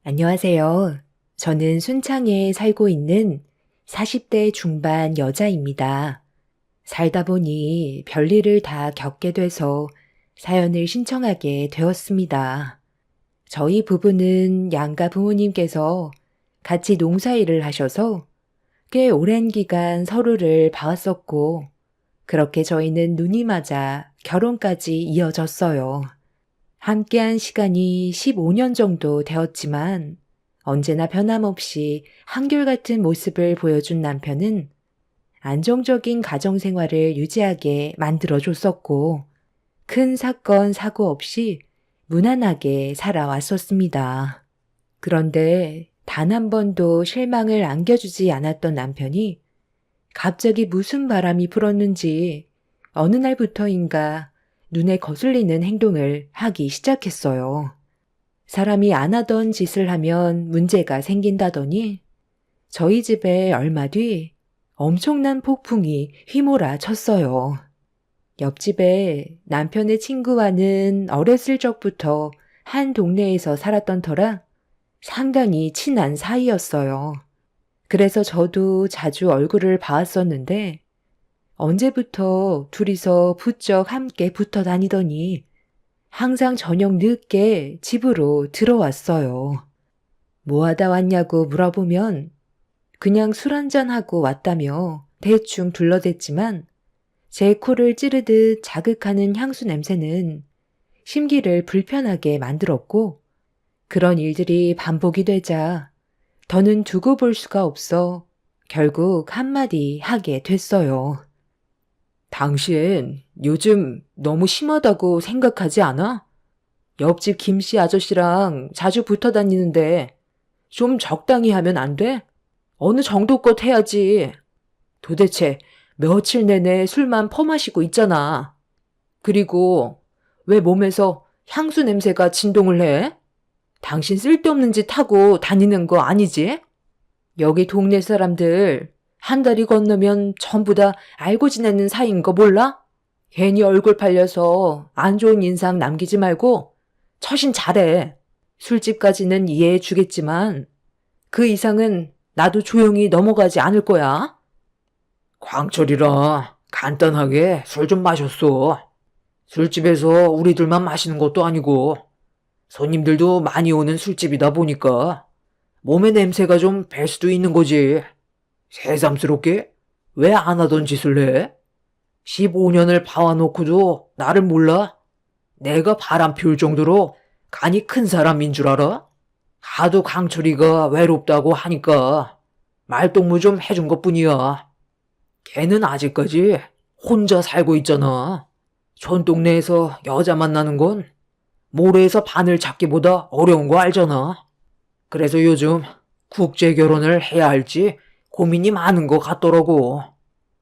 안녕하세요. 저는 순창에 살고 있는 40대 중반 여자입니다. 살다 보니 별일을 다 겪게 돼서 사연을 신청하게 되었습니다. 저희 부부는 양가 부모님께서 같이 농사일을 하셔서 꽤 오랜 기간 서로를 봐왔었고, 그렇게 저희는 눈이 맞아 결혼까지 이어졌어요. 함께한 시간이 15년 정도 되었지만 언제나 변함없이 한결같은 모습을 보여준 남편은 안정적인 가정생활을 유지하게 만들어줬었고 큰 사건, 사고 없이 무난하게 살아왔었습니다. 그런데 단 한 번도 실망을 안겨주지 않았던 남편이 갑자기 무슨 바람이 불었는지 어느 날부터인가 눈에 거슬리는 행동을 하기 시작했어요. 사람이 안 하던 짓을 하면 문제가 생긴다더니 저희 집에 얼마 뒤 엄청난 폭풍이 휘몰아쳤어요. 옆집에 남편의 친구와는 어렸을 적부터 한 동네에서 살았던 터라 상당히 친한 사이였어요. 그래서 저도 자주 얼굴을 봐왔었는데 언제부터 둘이서 부쩍 함께 붙어 다니더니 항상 저녁 늦게 집으로 들어왔어요. 뭐 하다 왔냐고 물어보면 그냥 술 한잔하고 왔다며 대충 둘러댔지만 제 코를 찌르듯 자극하는 향수 냄새는 심기를 불편하게 만들었고 그런 일들이 반복이 되자 더는 두고 볼 수가 없어 결국 한마디 하게 됐어요. 당신 요즘 너무 심하다고 생각하지 않아? 옆집 김씨 아저씨랑 자주 붙어 다니는데 좀 적당히 하면 안 돼? 어느 정도껏 해야지. 도대체 며칠 내내 술만 퍼마시고 있잖아. 그리고 왜 몸에서 향수 냄새가 진동을 해? 당신 쓸데없는 짓 하고 다니는 거 아니지? 여기 동네 사람들 한 달이 건너면 전부 다 알고 지내는 사이인 거 몰라? 괜히 얼굴 팔려서 안 좋은 인상 남기지 말고 처신 잘해. 술집까지는 이해해 주겠지만 그 이상은 나도 조용히 넘어가지 않을 거야. 광철이라 간단하게 술 좀 마셨어. 술집에서 우리들만 마시는 것도 아니고 손님들도 많이 오는 술집이다 보니까 몸의 냄새가 좀 배 수도 있는 거지. 새삼스럽게 왜 안 하던 짓을 해? 15년을 봐와놓고도 나를 몰라? 내가 바람 피울 정도로 간이 큰 사람인 줄 알아? 하도 강철이가 외롭다고 하니까 말동무 좀 해준 것뿐이야. 걔는 아직까지 혼자 살고 있잖아. 촌동네에서 여자 만나는 건 모래에서 바늘 잡기보다 어려운 거 알잖아. 그래서 요즘 국제 결혼을 해야 할지 고민이 많은 것 같더라고.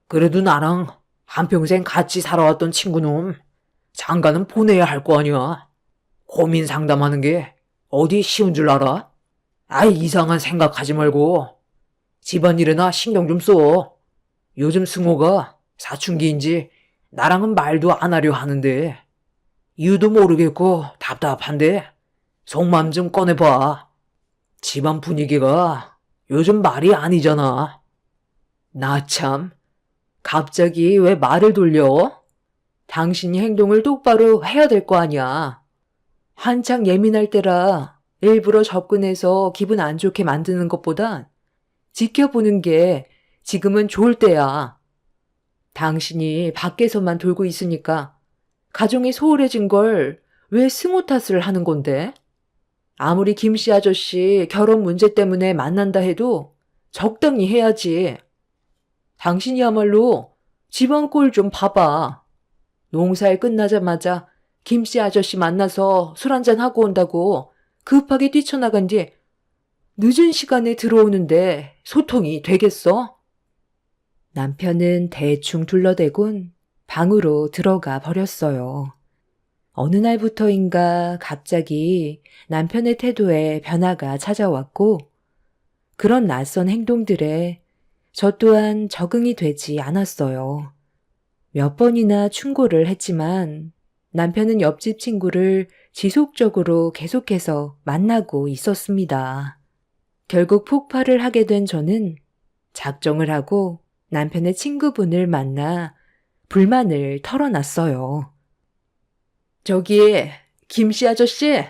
그래도 나랑 한평생 같이 살아왔던 친구놈 장가는 보내야 할 거 아니야. 고민 상담하는 게 어디 쉬운 줄 알아? 아이 이상한 생각하지 말고 집안일에나 신경 좀 써. 요즘 승호가 사춘기인지 나랑은 말도 안 하려 하는데 이유도 모르겠고 답답한데 속마음 좀 꺼내봐. 집안 분위기가 요즘 말이 아니잖아. 나 참, 갑자기 왜 말을 돌려? 당신이 행동을 똑바로 해야 될 거 아니야. 한창 예민할 때라 일부러 접근해서 기분 안 좋게 만드는 것보단 지켜보는 게 지금은 좋을 때야. 당신이 밖에서만 돌고 있으니까 가정이 소홀해진 걸 왜 승호 탓을 하는 건데? 아무리 김씨 아저씨 결혼 문제 때문에 만난다 해도 적당히 해야지. 당신이야말로 집안 꼴 좀 봐봐. 농사일 끝나자마자 김씨 아저씨 만나서 술 한잔 하고 온다고 급하게 뛰쳐나간 뒤 늦은 시간에 들어오는데 소통이 되겠어? 남편은 대충 둘러대곤 방으로 들어가 버렸어요. 어느 날부터인가 갑자기 남편의 태도에 변화가 찾아왔고 그런 낯선 행동들에 저 또한 적응이 되지 않았어요. 몇 번이나 충고를 했지만 남편은 옆집 친구를 지속적으로 계속해서 만나고 있었습니다. 결국 폭발을 하게 된 저는 작정을 하고 남편의 친구분을 만나 불만을 털어놨어요. 저기, 김씨 아저씨,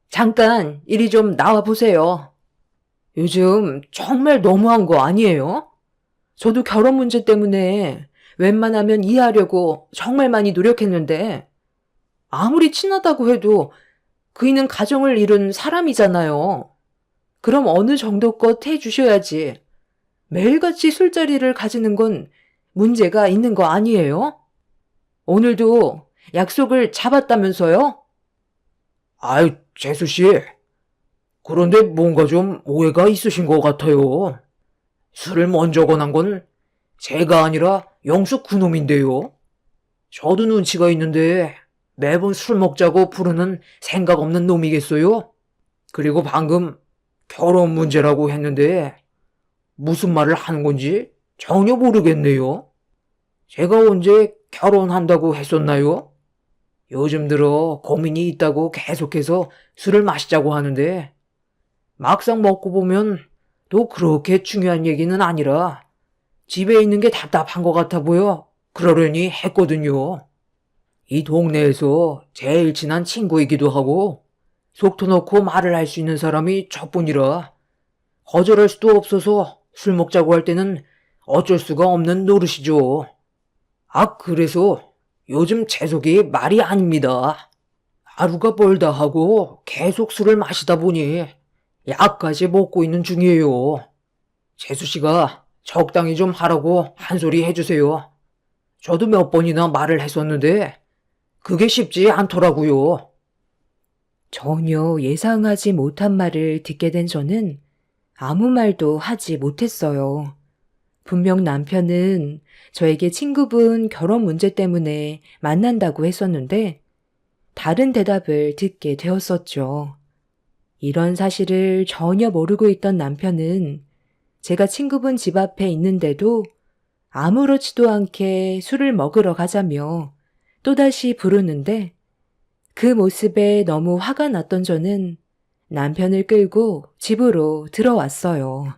잠깐 이리 좀 나와보세요. 요즘 정말 너무한 거 아니에요? 저도 결혼 문제 때문에 웬만하면 이해하려고 정말 많이 노력했는데 아무리 친하다고 해도 그이는 가정을 이룬 사람이잖아요. 그럼 어느 정도껏 해주셔야지. 매일같이 술자리를 가지는 건 문제가 있는 거 아니에요? 오늘도 약속을 잡았다면서요? 아이, 재수씨. 그런데 뭔가 좀 오해가 있으신 것 같아요. 술을 먼저 권한 건 제가 아니라 영숙 그놈인데요. 저도 눈치가 있는데 매번 술 먹자고 부르는 생각 없는 놈이겠어요? 그리고 방금 결혼 문제라고 했는데 무슨 말을 하는 건지 전혀 모르겠네요. 제가 언제 결혼한다고 했었나요? 요즘 들어 고민이 있다고 계속해서 술을 마시자고 하는데 막상 먹고 보면 또 그렇게 중요한 얘기는 아니라 집에 있는 게 답답한 것 같아 보여 그러려니 했거든요. 이 동네에서 제일 친한 친구이기도 하고 속 터놓고 말을 할 수 있는 사람이 저뿐이라 거절할 수도 없어서 술 먹자고 할 때는 어쩔 수가 없는 노릇이죠. 아, 그래서 요즘 재석이 말이 아닙니다. 하루가 멀다 하고 계속 술을 마시다 보니 약까지 먹고 있는 중이에요. 재수씨가 적당히 좀 하라고 한 소리 해주세요. 저도 몇 번이나 말을 했었는데 그게 쉽지 않더라고요. 전혀 예상하지 못한 말을 듣게 된 저는 아무 말도 하지 못했어요. 분명 남편은 저에게 친구분 결혼 문제 때문에 만난다고 했었는데 다른 대답을 듣게 되었었죠. 이런 사실을 전혀 모르고 있던 남편은 제가 친구분 집 앞에 있는데도 아무렇지도 않게 술을 먹으러 가자며 또다시 부르는데 그 모습에 너무 화가 났던 저는 남편을 끌고 집으로 들어왔어요.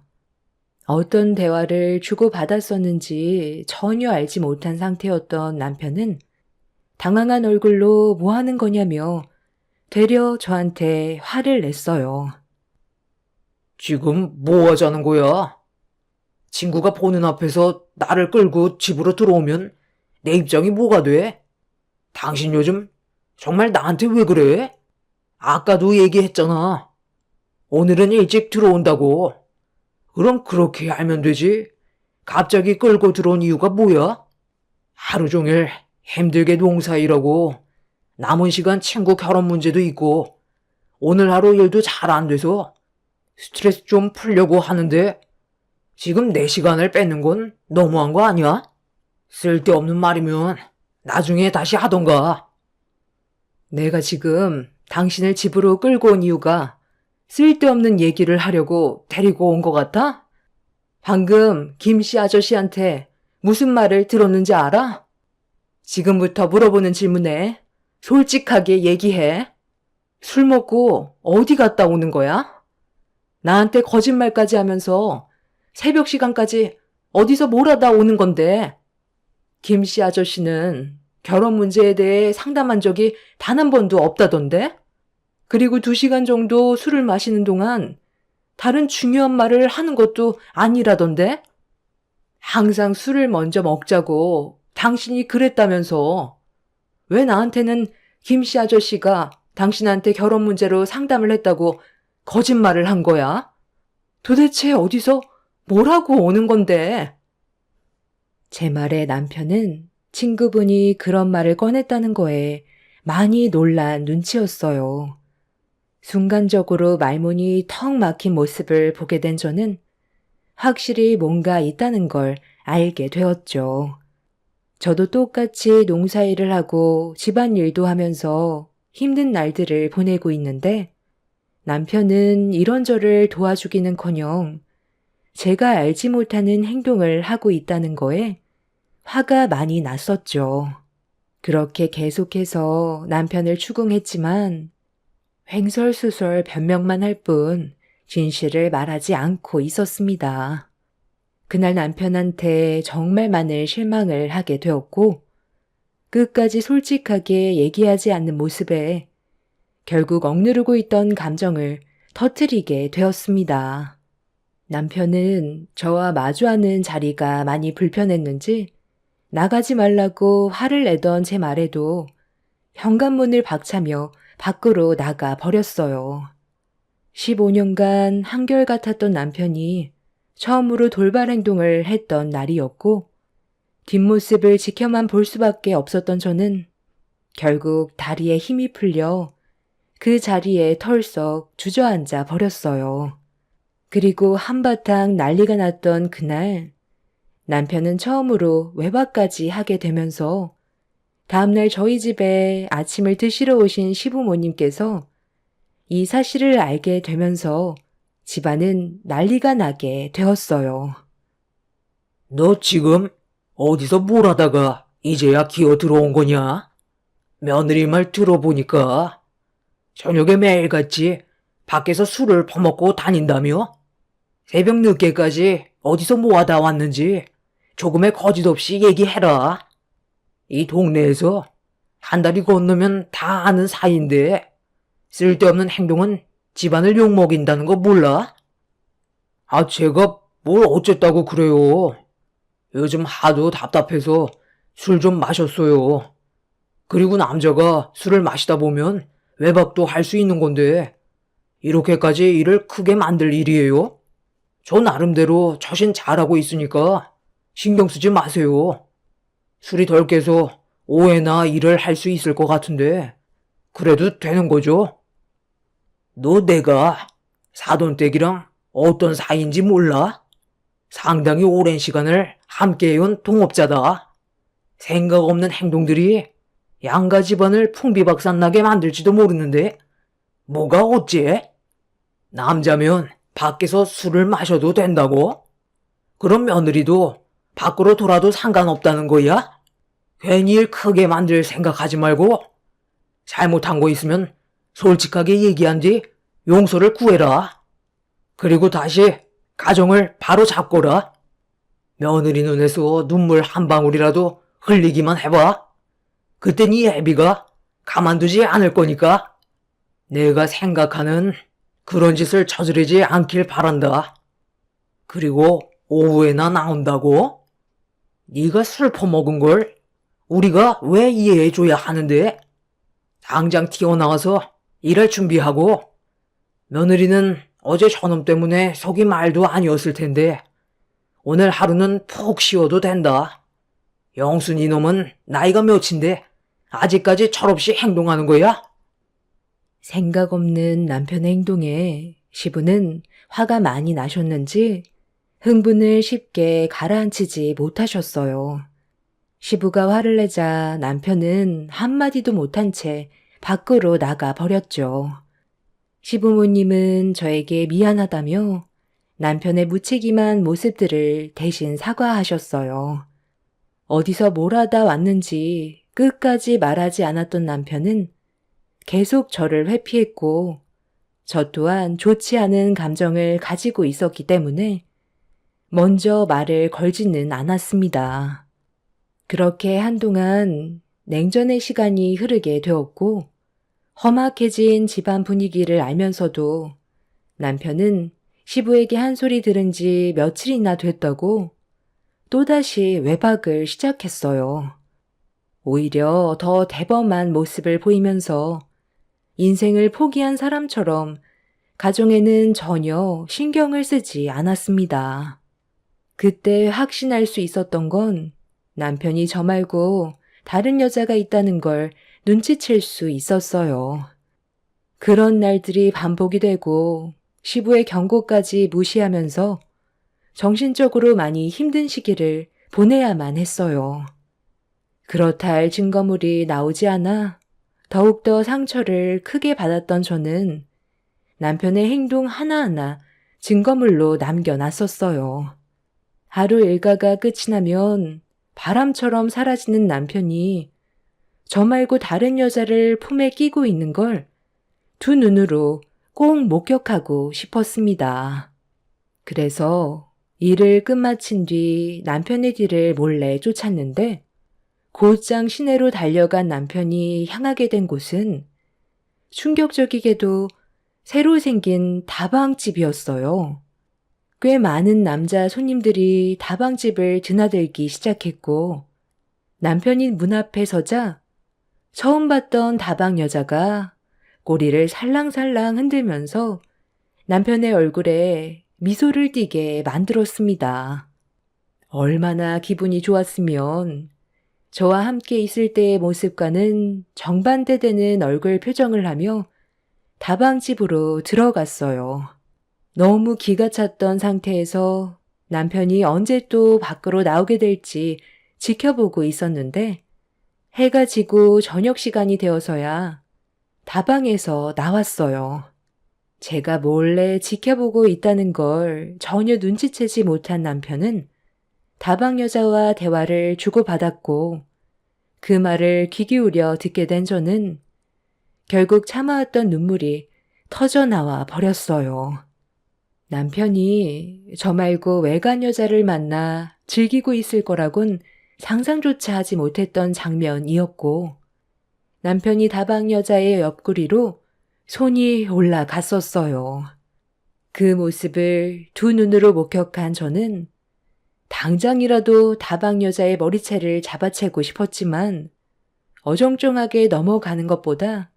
어떤 대화를 주고받았었는지 전혀 알지 못한 상태였던 남편은 당황한 얼굴로 뭐 하는 거냐며 되려 저한테 화를 냈어요. 지금 뭐 하자는 거야? 친구가 보는 앞에서 나를 끌고 집으로 들어오면 내 입장이 뭐가 돼? 당신 요즘 정말 나한테 왜 그래? 아까도 얘기했잖아. 오늘은 일찍 들어온다고. 그럼 그렇게 알면 되지. 갑자기 끌고 들어온 이유가 뭐야? 하루 종일 힘들게 농사일하고 남은 시간 친구 결혼 문제도 있고 오늘 하루 일도 잘 안 돼서 스트레스 좀 풀려고 하는데 지금 내 시간을 뺏는 건 너무한 거 아니야? 쓸데없는 말이면 나중에 다시 하던가. 내가 지금 당신을 집으로 끌고 온 이유가 쓸데없는 얘기를 하려고 데리고 온 것 같아? 방금 김씨 아저씨한테 무슨 말을 들었는지 알아? 지금부터 물어보는 질문에 솔직하게 얘기해. 술 먹고 어디 갔다 오는 거야? 나한테 거짓말까지 하면서 새벽 시간까지 어디서 뭘 하다 오는 건데? 김씨 아저씨는 결혼 문제에 대해 상담한 적이 단 한 번도 없다던데? 그리고 2시간 정도 술을 마시는 동안 다른 중요한 말을 하는 것도 아니라던데? 항상 술을 먼저 먹자고 당신이 그랬다면서 왜 나한테는 김씨 아저씨가 당신한테 결혼 문제로 상담을 했다고 거짓말을 한 거야? 도대체 어디서 뭘 하고 오는 건데? 제 말에 남편은 친구분이 그런 말을 꺼냈다는 거에 많이 놀란 눈치였어요. 순간적으로 말문이 턱 막힌 모습을 보게 된 저는 확실히 뭔가 있다는 걸 알게 되었죠. 저도 똑같이 농사일을 하고 집안일도 하면서 힘든 날들을 보내고 있는데 남편은 이런저를 도와주기는커녕 제가 알지 못하는 행동을 하고 있다는 거에 화가 많이 났었죠. 그렇게 계속해서 남편을 추궁했지만 횡설수설 변명만 할 뿐 진실을 말하지 않고 있었습니다. 그날 남편한테 정말 많은 실망을 하게 되었고 끝까지 솔직하게 얘기하지 않는 모습에 결국 억누르고 있던 감정을 터뜨리게 되었습니다. 남편은 저와 마주하는 자리가 많이 불편했는지 나가지 말라고 화를 내던 제 말에도 현관문을 박차며 밖으로 나가 버렸어요. 15년간 한결같았던 남편이 처음으로 돌발 행동을 했던 날이었고 뒷모습을 지켜만 볼 수밖에 없었던 저는 결국 다리에 힘이 풀려 그 자리에 털썩 주저앉아 버렸어요. 그리고 한바탕 난리가 났던 그날 남편은 처음으로 외박까지 하게 되면서 다음날 저희 집에 아침을 드시러 오신 시부모님께서 이 사실을 알게 되면서 집안은 난리가 나게 되었어요. 너 지금 어디서 뭘 하다가 이제야 기어 들어온 거냐? 며느리 말 들어보니까 저녁에 매일같이 밖에서 술을 퍼먹고 다닌다며? 새벽 늦게까지 어디서 뭐 하다 왔는지 조금의 거짓 없이 얘기해라. 이 동네에서 한 달이 건너면 다 아는 사이인데 쓸데없는 행동은 집안을 욕먹인다는 거 몰라? 아, 제가 뭘 어쨌다고 그래요. 요즘 하도 답답해서 술 좀 마셨어요. 그리고 남자가 술을 마시다 보면 외박도 할 수 있는 건데 이렇게까지 일을 크게 만들 일이에요? 저 나름대로 처신 잘하고 있으니까 신경 쓰지 마세요. 술이 덜 깨서 오해나 일을 할 수 있을 것 같은데 그래도 되는 거죠? 너 내가 사돈댁이랑 어떤 사이인지 몰라? 상당히 오랜 시간을 함께해온 동업자다. 생각 없는 행동들이 양가 집안을 풍비박산나게 만들지도 모르는데 뭐가 어째? 남자면 밖에서 술을 마셔도 된다고? 그럼 며느리도 밖으로 돌아도 상관없다는 거야? 괜히 일 크게 만들 생각하지 말고 잘못한 거 있으면 솔직하게 얘기한 뒤 용서를 구해라. 그리고 다시 가정을 바로 잡거라. 며느리 눈에서 눈물 한 방울이라도 흘리기만 해봐. 그땐 이 애비가 가만두지 않을 거니까 내가 생각하는 그런 짓을 저지르지 않길 바란다. 그리고 오후에나 나온다고? 네가 술 퍼먹은 걸 우리가 왜 이해해줘야 하는데? 당장 튀어나와서 일할 준비하고 며느리는 어제 저놈 때문에 속이 말도 아니었을 텐데 오늘 하루는 푹 쉬어도 된다. 영순 이놈은 나이가 몇인데 아직까지 철없이 행동하는 거야? 생각 없는 남편의 행동에 시부는 화가 많이 나셨는지 흥분을 쉽게 가라앉히지 못하셨어요. 시부가 화를 내자 남편은 한마디도 못한 채 밖으로 나가 버렸죠. 시부모님은 저에게 미안하다며 남편의 무책임한 모습들을 대신 사과하셨어요. 어디서 뭘 하다 왔는지 끝까지 말하지 않았던 남편은 계속 저를 회피했고 저 또한 좋지 않은 감정을 가지고 있었기 때문에 먼저 말을 걸지는 않았습니다. 그렇게 한동안 냉전의 시간이 흐르게 되었고 험악해진 집안 분위기를 알면서도 남편은 시부에게 한 소리 들은 지 며칠이나 됐다고 또다시 외박을 시작했어요. 오히려 더 대범한 모습을 보이면서 인생을 포기한 사람처럼 가정에는 전혀 신경을 쓰지 않았습니다. 그때 확신할 수 있었던 건 남편이 저 말고 다른 여자가 있다는 걸 눈치챌 수 있었어요. 그런 날들이 반복이 되고 시부의 경고까지 무시하면서 정신적으로 많이 힘든 시기를 보내야만 했어요. 그렇다 할 증거물이 나오지 않아 더욱더 상처를 크게 받았던 저는 남편의 행동 하나하나 증거물로 남겨놨었어요. 하루 일과가 끝이 나면 바람처럼 사라지는 남편이 저 말고 다른 여자를 품에 끼고 있는 걸 두 눈으로 꼭 목격하고 싶었습니다. 그래서 일을 끝마친 뒤 남편의 뒤를 몰래 쫓았는데 곧장 시내로 달려간 남편이 향하게 된 곳은 충격적이게도 새로 생긴 다방집이었어요. 꽤 많은 남자 손님들이 다방집을 드나들기 시작했고 남편이 문 앞에 서자 처음 봤던 다방 여자가 꼬리를 살랑살랑 흔들면서 남편의 얼굴에 미소를 띠게 만들었습니다. 얼마나 기분이 좋았으면 저와 함께 있을 때의 모습과는 정반대되는 얼굴 표정을 하며 다방집으로 들어갔어요. 너무 기가 찼던 상태에서 남편이 언제 또 밖으로 나오게 될지 지켜보고 있었는데 해가 지고 저녁 시간이 되어서야 다방에서 나왔어요. 제가 몰래 지켜보고 있다는 걸 전혀 눈치채지 못한 남편은 다방 여자와 대화를 주고받았고 그 말을 귀 기울여 듣게 된 저는 결국 참아왔던 눈물이 터져 나와 버렸어요. 남편이 저 말고 외간 여자를 만나 즐기고 있을 거라곤 상상조차 하지 못했던 장면이었고 남편이 다방 여자의 옆구리로 손이 올라갔었어요. 그 모습을 두 눈으로 목격한 저는 당장이라도 다방 여자의 머리채를 잡아채고 싶었지만 어정쩡하게 넘어가는 것보다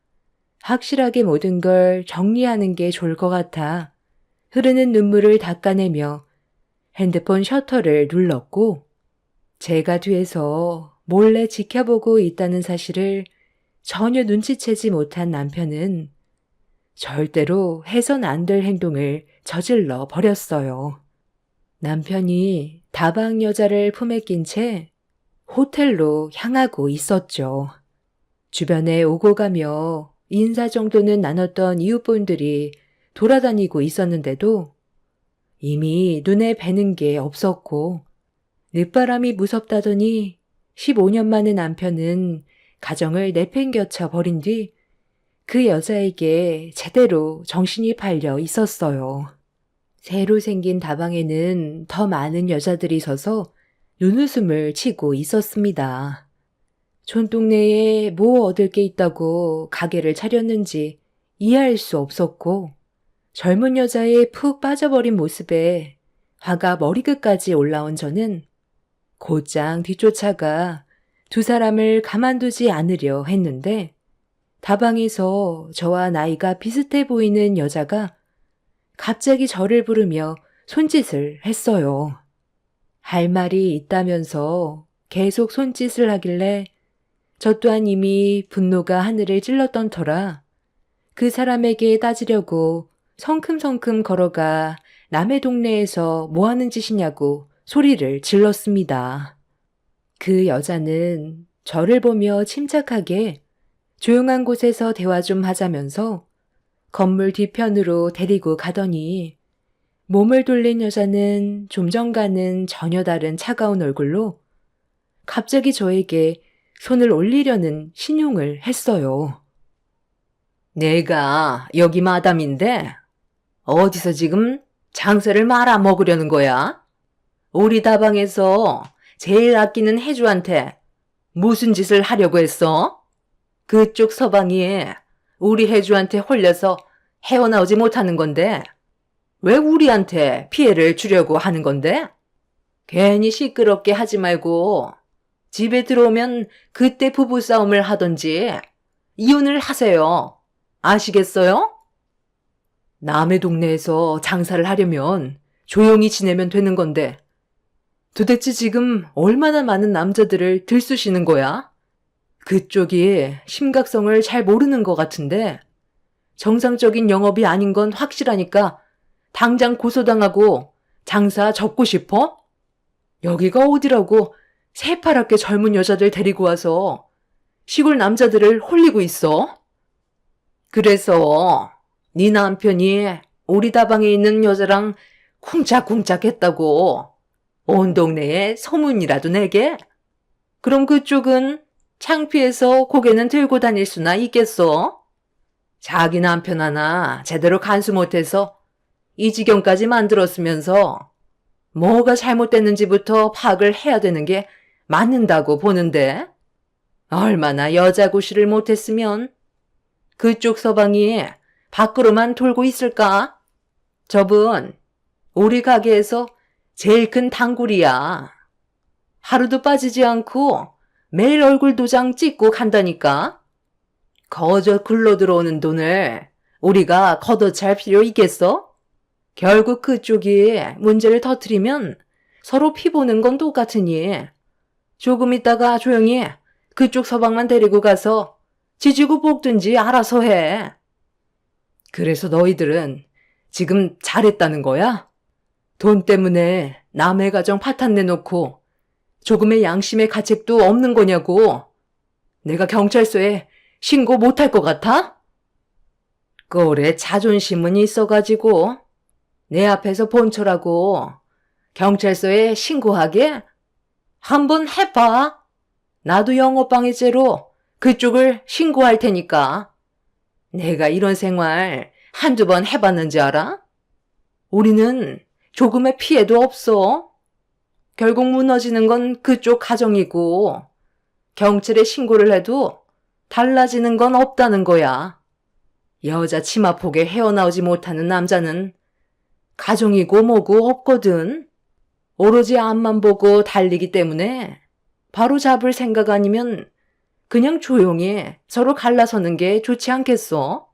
확실하게 모든 걸 정리하는 게 좋을 것 같아 흐르는 눈물을 닦아내며 핸드폰 셔터를 눌렀고 제가 뒤에서 몰래 지켜보고 있다는 사실을 전혀 눈치채지 못한 남편은 절대로 해선 안 될 행동을 저질러 버렸어요. 남편이 다방 여자를 품에 낀 채 호텔로 향하고 있었죠. 주변에 오고 가며 인사 정도는 나눴던 이웃분들이 돌아다니고 있었는데도 이미 눈에 뵈는 게 없었고 늦바람이 무섭다더니 15년 만에 남편은 가정을 내팽겨쳐 버린 뒤 그 여자에게 제대로 정신이 팔려 있었어요. 새로 생긴 다방에는 더 많은 여자들이 서서 눈웃음을 치고 있었습니다. 촌동네에 뭐 얻을 게 있다고 가게를 차렸는지 이해할 수 없었고 젊은 여자의 푹 빠져버린 모습에 화가 머리끝까지 올라온 저는 곧장 뒤쫓아가 두 사람을 가만두지 않으려 했는데 다방에서 저와 나이가 비슷해 보이는 여자가 갑자기 저를 부르며 손짓을 했어요. 할 말이 있다면서 계속 손짓을 하길래 저 또한 이미 분노가 하늘을 찔렀던 터라 그 사람에게 따지려고 성큼성큼 걸어가 남의 동네에서 뭐 하는 짓이냐고 소리를 질렀습니다. 그 여자는 저를 보며 침착하게 조용한 곳에서 대화 좀 하자면서 건물 뒤편으로 데리고 가더니 몸을 돌린 여자는 좀 전과는 전혀 다른 차가운 얼굴로 갑자기 저에게 손을 올리려는 신용을 했어요. 내가 여기 마담인데 어디서 지금 장사를 말아먹으려는 거야? 우리 다방에서 제일 아끼는 해주한테 무슨 짓을 하려고 했어? 그쪽 서방이 우리 해주한테 홀려서 헤어나오지 못하는 건데 왜 우리한테 피해를 주려고 하는 건데? 괜히 시끄럽게 하지 말고 집에 들어오면 그때 부부싸움을 하던지 이혼을 하세요. 아시겠어요? 남의 동네에서 장사를 하려면 조용히 지내면 되는 건데 도대체 지금 얼마나 많은 남자들을 들쑤시는 거야? 그쪽이 심각성을 잘 모르는 것 같은데 정상적인 영업이 아닌 건 확실하니까 당장 고소당하고 장사 접고 싶어? 여기가 어디라고 새파랗게 젊은 여자들 데리고 와서 시골 남자들을 홀리고 있어? 그래서 네 남편이 우리 다방에 있는 여자랑 쿵짝쿵짝 했다고 온 동네에 소문이라도 내게? 그럼 그쪽은 창피해서 고개는 들고 다닐 수나 있겠어? 자기 남편 하나 제대로 간수 못해서 이 지경까지 만들었으면서 뭐가 잘못됐는지부터 파악을 해야 되는 게 맞는다고 보는데? 얼마나 여자 구실을 못했으면 그쪽 서방이 밖으로만 돌고 있을까? 저분 우리 가게에서 제일 큰 단골이야. 하루도 빠지지 않고 매일 얼굴 도장 찍고 간다니까. 거저 굴러 들어오는 돈을 우리가 걷어찰 필요 있겠어? 결국 그쪽이 문제를 터뜨리면 서로 피보는 건 똑같으니 조금 있다가 조용히 그쪽 서방만 데리고 가서 지지고 볶든지 알아서 해. 그래서 너희들은 지금 잘했다는 거야? 돈 때문에 남의 가정 파탄 내놓고 조금의 양심의 가책도 없는 거냐고. 내가 경찰서에 신고 못할 것 같아? 꼴에 자존심은 있어가지고 내 앞에서 본처라고 경찰서에 신고하게? 한번 해봐. 나도 영업방해죄로 그쪽을 신고할 테니까. 내가 이런 생활 한두 번 해봤는지 알아? 우리는 조금의 피해도 없어. 결국 무너지는 건 그쪽 가정이고 경찰에 신고를 해도 달라지는 건 없다는 거야. 여자 치마폭에 헤어나오지 못하는 남자는 가정이고 뭐고 없거든. 오로지 앞만 보고 달리기 때문에 바로 잡을 생각 아니면 그냥 조용히 서로 갈라서는 게 좋지 않겠어?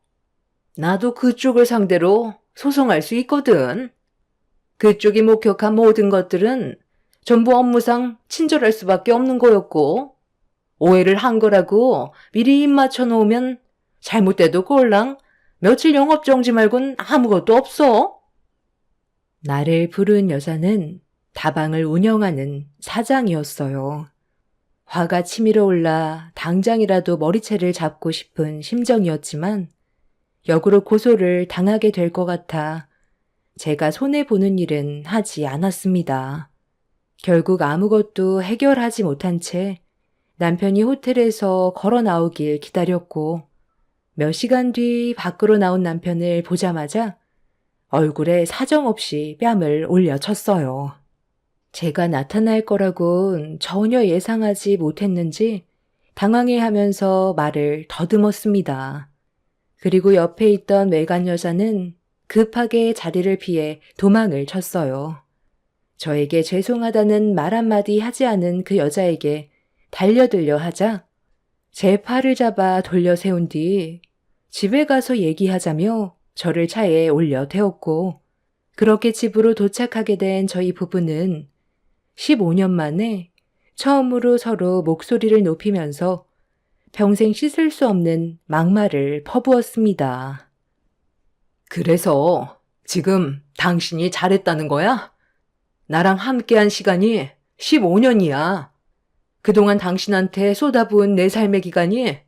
나도 그쪽을 상대로 소송할 수 있거든. 그쪽이 목격한 모든 것들은 전부 업무상 친절할 수밖에 없는 거였고 오해를 한 거라고 미리 입 맞춰 놓으면 잘못돼도 꼴랑 며칠 영업정지 말곤 아무것도 없어. 나를 부른 여자는 다방을 운영하는 사장이었어요. 화가 치밀어 올라 당장이라도 머리채를 잡고 싶은 심정이었지만 역으로 고소를 당하게 될 것 같아 제가 손해보는 일은 하지 않았습니다. 결국 아무것도 해결하지 못한 채 남편이 호텔에서 걸어 나오길 기다렸고 몇 시간 뒤 밖으로 나온 남편을 보자마자 얼굴에 사정없이 뺨을 올려쳤어요. 제가 나타날 거라곤 전혀 예상하지 못했는지 당황해하면서 말을 더듬었습니다. 그리고 옆에 있던 외간 여자는 급하게 자리를 피해 도망을 쳤어요. 저에게 죄송하다는 말 한마디 하지 않은 그 여자에게 달려들려 하자 제 팔을 잡아 돌려 세운 뒤 집에 가서 얘기하자며 저를 차에 올려 태웠고 그렇게 집으로 도착하게 된 저희 부부는 15년 만에 처음으로 서로 목소리를 높이면서 평생 씻을 수 없는 막말을 퍼부었습니다. 그래서 지금 당신이 잘했다는 거야? 나랑 함께한 시간이 15년이야. 그동안 당신한테 쏟아부은 내 삶의 기간이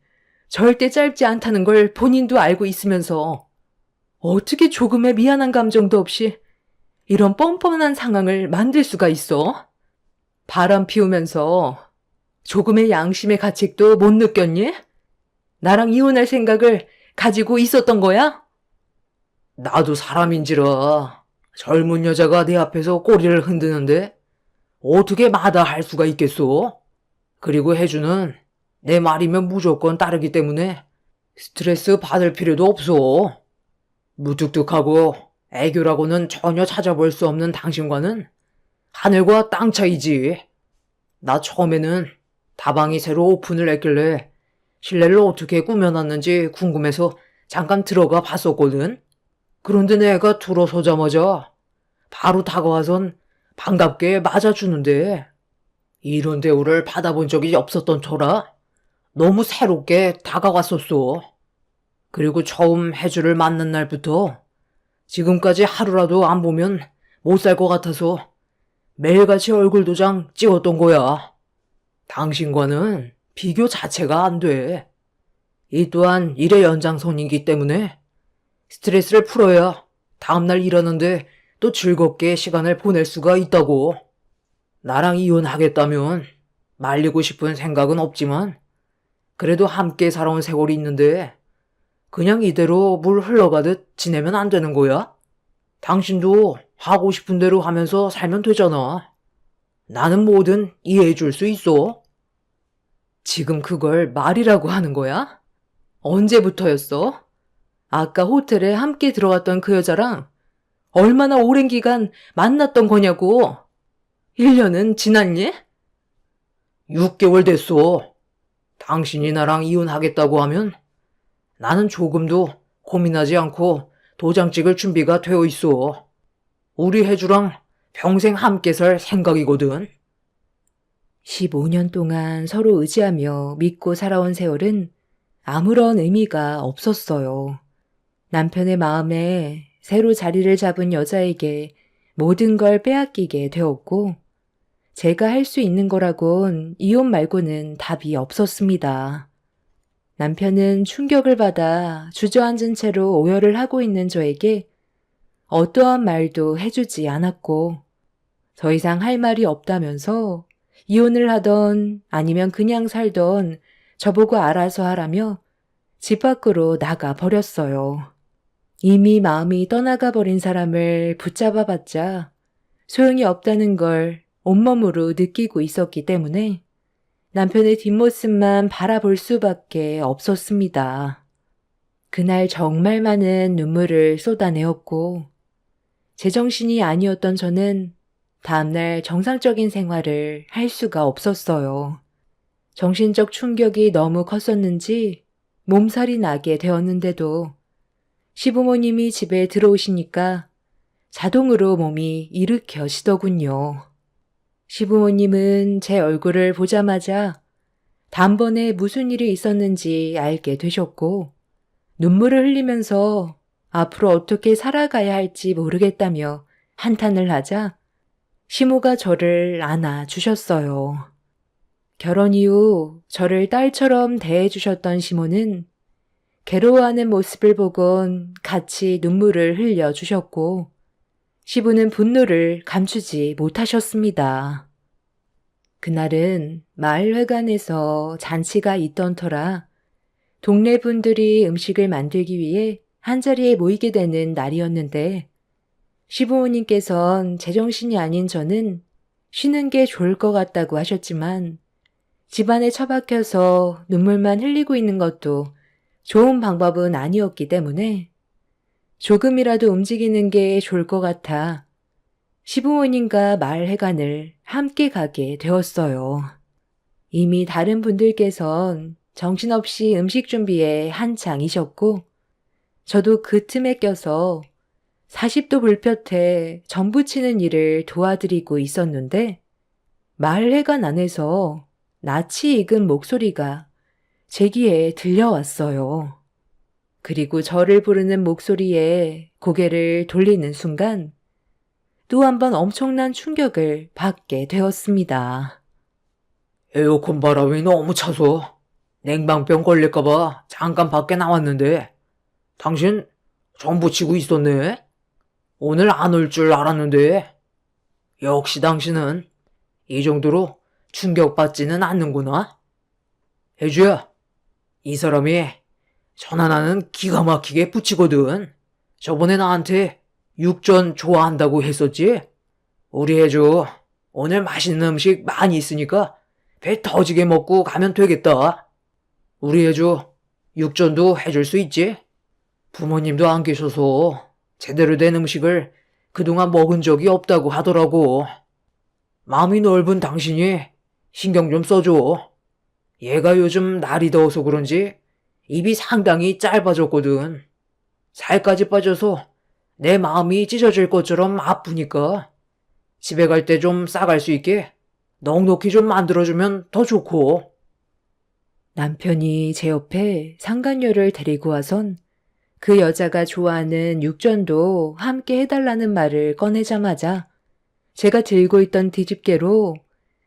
절대 짧지 않다는 걸 본인도 알고 있으면서 어떻게 조금의 미안한 감정도 없이 이런 뻔뻔한 상황을 만들 수가 있어? 바람 피우면서 조금의 양심의 가책도 못 느꼈니? 나랑 이혼할 생각을 가지고 있었던 거야? 나도 사람인지라 젊은 여자가 내 앞에서 꼬리를 흔드는데 어떻게 마다할 수가 있겠소? 그리고 혜주는 내 말이면 무조건 따르기 때문에 스트레스 받을 필요도 없어. 무뚝뚝하고 애교라고는 전혀 찾아볼 수 없는 당신과는 하늘과 땅 차이지. 나 처음에는 다방이 새로 오픈을 했길래 실내를 어떻게 꾸며놨는지 궁금해서 잠깐 들어가 봤었거든. 그런데 내가 들어서자마자 바로 다가와선 반갑게 맞아주는데 이런 대우를 받아본 적이 없었던 터라 너무 새롭게 다가왔었어. 그리고 처음 혜주를 만난 날부터 지금까지 하루라도 안 보면 못 살 것 같아서 매일같이 얼굴 도장 찍었던 거야. 당신과는 비교 자체가 안 돼. 이 또한 일의 연장선이기 때문에 스트레스를 풀어야 다음날 일하는데 또 즐겁게 시간을 보낼 수가 있다고. 나랑 이혼하겠다면 말리고 싶은 생각은 없지만 그래도 함께 살아온 세월이 있는데 그냥 이대로 물 흘러가듯 지내면 안 되는 거야? 당신도 하고 싶은 대로 하면서 살면 되잖아. 나는 뭐든 이해해 줄 수 있어. 지금 그걸 말이라고 하는 거야? 언제부터였어? 아까 호텔에 함께 들어갔던 그 여자랑 얼마나 오랜 기간 만났던 거냐고. 1년은 지났니? 6개월 됐어. 당신이 나랑 이혼하겠다고 하면 나는 조금도 고민하지 않고 도장 찍을 준비가 되어 있어. 우리 혜주랑 평생 함께 살 생각이거든. 15년 동안 서로 의지하며 믿고 살아온 세월은 아무런 의미가 없었어요. 남편의 마음에 새로 자리를 잡은 여자에게 모든 걸 빼앗기게 되었고, 제가 할 수 있는 거라곤 이혼 말고는 답이 없었습니다. 남편은 충격을 받아 주저앉은 채로 오열을 하고 있는 저에게 어떠한 말도 해주지 않았고, 더 이상 할 말이 없다면서 이혼을 하던 아니면 그냥 살던 저보고 알아서 하라며 집 밖으로 나가 버렸어요. 이미 마음이 떠나가 버린 사람을 붙잡아 봤자 소용이 없다는 걸 온몸으로 느끼고 있었기 때문에 남편의 뒷모습만 바라볼 수밖에 없었습니다. 그날 정말 많은 눈물을 쏟아내었고, 제정신이 아니었던 저는 다음날 정상적인 생활을 할 수가 없었어요. 정신적 충격이 너무 컸었는지 몸살이 나게 되었는데도 시부모님이 집에 들어오시니까 자동으로 몸이 일으켜지더군요. 시부모님은 제 얼굴을 보자마자 단번에 무슨 일이 있었는지 알게 되셨고 눈물을 흘리면서 앞으로 어떻게 살아가야 할지 모르겠다며 한탄을 하자 시모가 저를 안아주셨어요. 결혼 이후 저를 딸처럼 대해주셨던 시모는 괴로워하는 모습을 보곤 같이 눈물을 흘려주셨고 시부는 분노를 감추지 못하셨습니다. 그날은 마을회관에서 잔치가 있던 터라 동네 분들이 음식을 만들기 위해 한자리에 모이게 되는 날이었는데 시부모님께선 제정신이 아닌 저는 쉬는 게 좋을 것 같다고 하셨지만 집안에 처박혀서 눈물만 흘리고 있는 것도 좋은 방법은 아니었기 때문에 조금이라도 움직이는 게 좋을 것 같아 시부모님과 마을회관을 함께 가게 되었어요. 이미 다른 분들께선 정신없이 음식 준비에 한창이셨고 저도 그 틈에 껴서 40도 불볕에 전 부치는 일을 도와드리고 있었는데 마을회관 안에서 낯이 익은 목소리가 제 귀에 들려왔어요. 그리고 저를 부르는 목소리에 고개를 돌리는 순간 또 한 번 엄청난 충격을 받게 되었습니다. 에어컨 바람이 너무 차서 냉방병 걸릴까봐 잠깐 밖에 나왔는데 당신 전 부치고 있었네? 오늘 안 올 줄 알았는데 역시 당신은 이 정도로 충격받지는 않는구나. 혜주야, 이 사람이 전 하나는 기가 막히게 부치거든. 저번에 나한테 육전 좋아한다고 했었지? 우리 혜주 오늘 맛있는 음식 많이 있으니까 배 터지게 먹고 가면 되겠다. 우리 혜주 육전도 해줄 수 있지? 부모님도 안 계셔서 제대로 된 음식을 그동안 먹은 적이 없다고 하더라고. 마음이 넓은 당신이 신경 좀 써줘. 얘가 요즘 날이 더워서 그런지 입이 상당히 짧아졌거든. 살까지 빠져서 내 마음이 찢어질 것처럼 아프니까 집에 갈 때 좀 싸갈 수 있게 넉넉히 좀 만들어주면 더 좋고. 남편이 제 옆에 상간녀를 데리고 와선 그 여자가 좋아하는 육전도 함께 해달라는 말을 꺼내자마자 제가 들고 있던 뒤집개로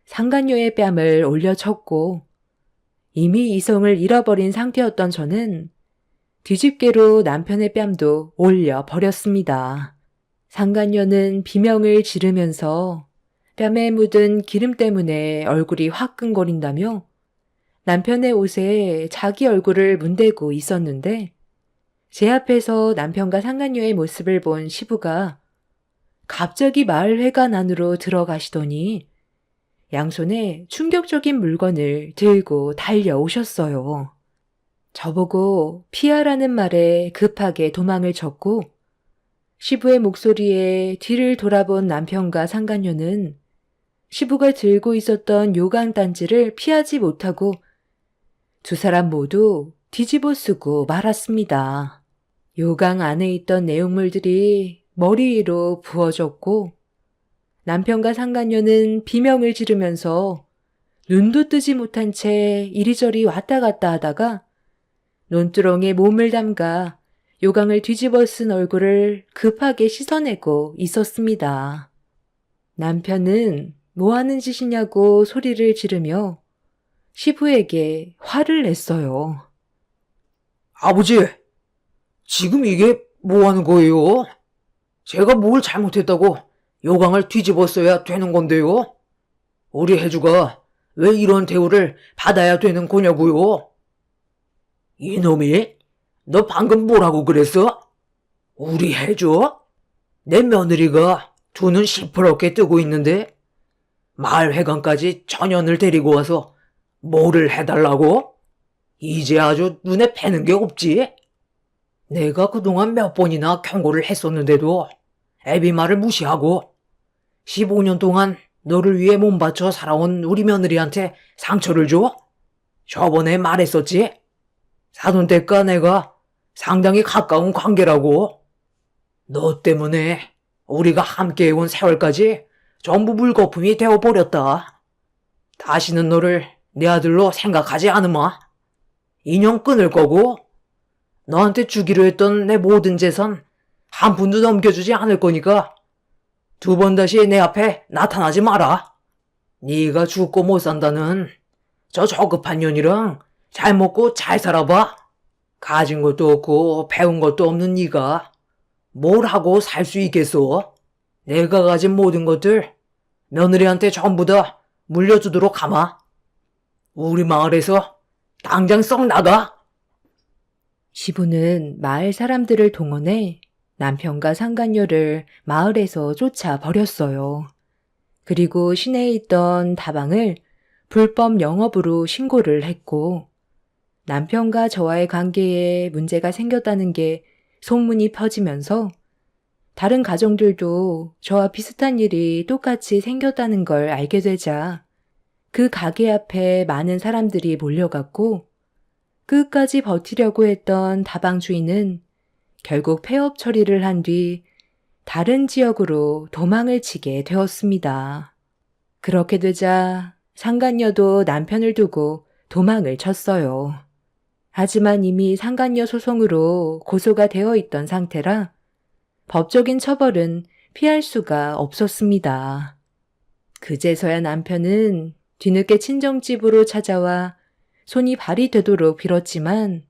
상간녀의 뺨을 올려쳤고 이미 이성을 잃어버린 상태였던 저는 뒤집개로 남편의 뺨도 올려버렸습니다. 상간녀는 비명을 지르면서 뺨에 묻은 기름 때문에 얼굴이 화끈거린다며 남편의 옷에 자기 얼굴을 문대고 있었는데 제 앞에서 남편과 상간녀의 모습을 본 시부가 갑자기 마을 회관 안으로 들어가시더니 양손에 충격적인 물건을 들고 달려오셨어요. 저보고 피하라는 말에 급하게 도망을 쳤고 시부의 목소리에 뒤를 돌아본 남편과 상간녀는 시부가 들고 있었던 요강단지를 피하지 못하고 두 사람 모두 뒤집어 쓰고 말았습니다. 요강 안에 있던 내용물들이 머리 위로 부어졌고 남편과 상간녀는 비명을 지르면서 눈도 뜨지 못한 채 이리저리 왔다 갔다 하다가 논두렁에 몸을 담가 요강을 뒤집어 쓴 얼굴을 급하게 씻어내고 있었습니다. 남편은 뭐 하는 짓이냐고 소리를 지르며 시부에게 화를 냈어요. 아버지, 지금 이게 뭐 하는 거예요? 제가 뭘 잘못했다고 요강을 뒤집었어야 되는 건데요? 우리 혜주가 왜 이런 대우를 받아야 되는 거냐고요? 이놈이, 너 방금 뭐라고 그랬어? 우리 혜주? 내 며느리가 두 눈 시퍼렇게 뜨고 있는데 마을 회관까지 전연을 데리고 와서 뭐를 해달라고? 이제 아주 눈에 뵈는 게 없지? 내가 그동안 몇 번이나 경고를 했었는데도 애비 말을 무시하고 15년 동안 너를 위해 몸바쳐 살아온 우리 며느리한테 상처를 줘? 저번에 말했었지? 사돈댁과 내가 상당히 가까운 관계라고. 너 때문에 우리가 함께해온 세월까지 전부 물거품이 되어버렸다. 다시는 너를 내 아들로 생각하지 않으마. 인연 끊을 거고 너한테 주기로 했던 내 모든 재산 한 푼도 넘겨주지 않을 거니까 두 번 다시 내 앞에 나타나지 마라. 네가 죽고 못 산다는 저 저급한 년이랑 잘 먹고 잘 살아봐. 가진 것도 없고 배운 것도 없는 네가 뭘 하고 살 수 있겠어? 내가 가진 모든 것들 며느리한테 전부 다 물려주도록 하마. 우리 마을에서 당장 썩 나가. 시부는 마을 사람들을 동원해 남편과 상간녀를 마을에서 쫓아버렸어요. 그리고 시내에 있던 다방을 불법 영업으로 신고를 했고 남편과 저와의 관계에 문제가 생겼다는 게 소문이 퍼지면서 다른 가정들도 저와 비슷한 일이 똑같이 생겼다는 걸 알게 되자 그 가게 앞에 많은 사람들이 몰려갔고 끝까지 버티려고 했던 다방 주인은 결국 폐업 처리를 한 뒤 다른 지역으로 도망을 치게 되었습니다. 그렇게 되자 상간녀도 남편을 두고 도망을 쳤어요. 하지만 이미 상간녀 소송으로 고소가 되어 있던 상태라 법적인 처벌은 피할 수가 없었습니다. 그제서야 남편은 뒤늦게 친정집으로 찾아와 손이 발이 되도록 빌었지만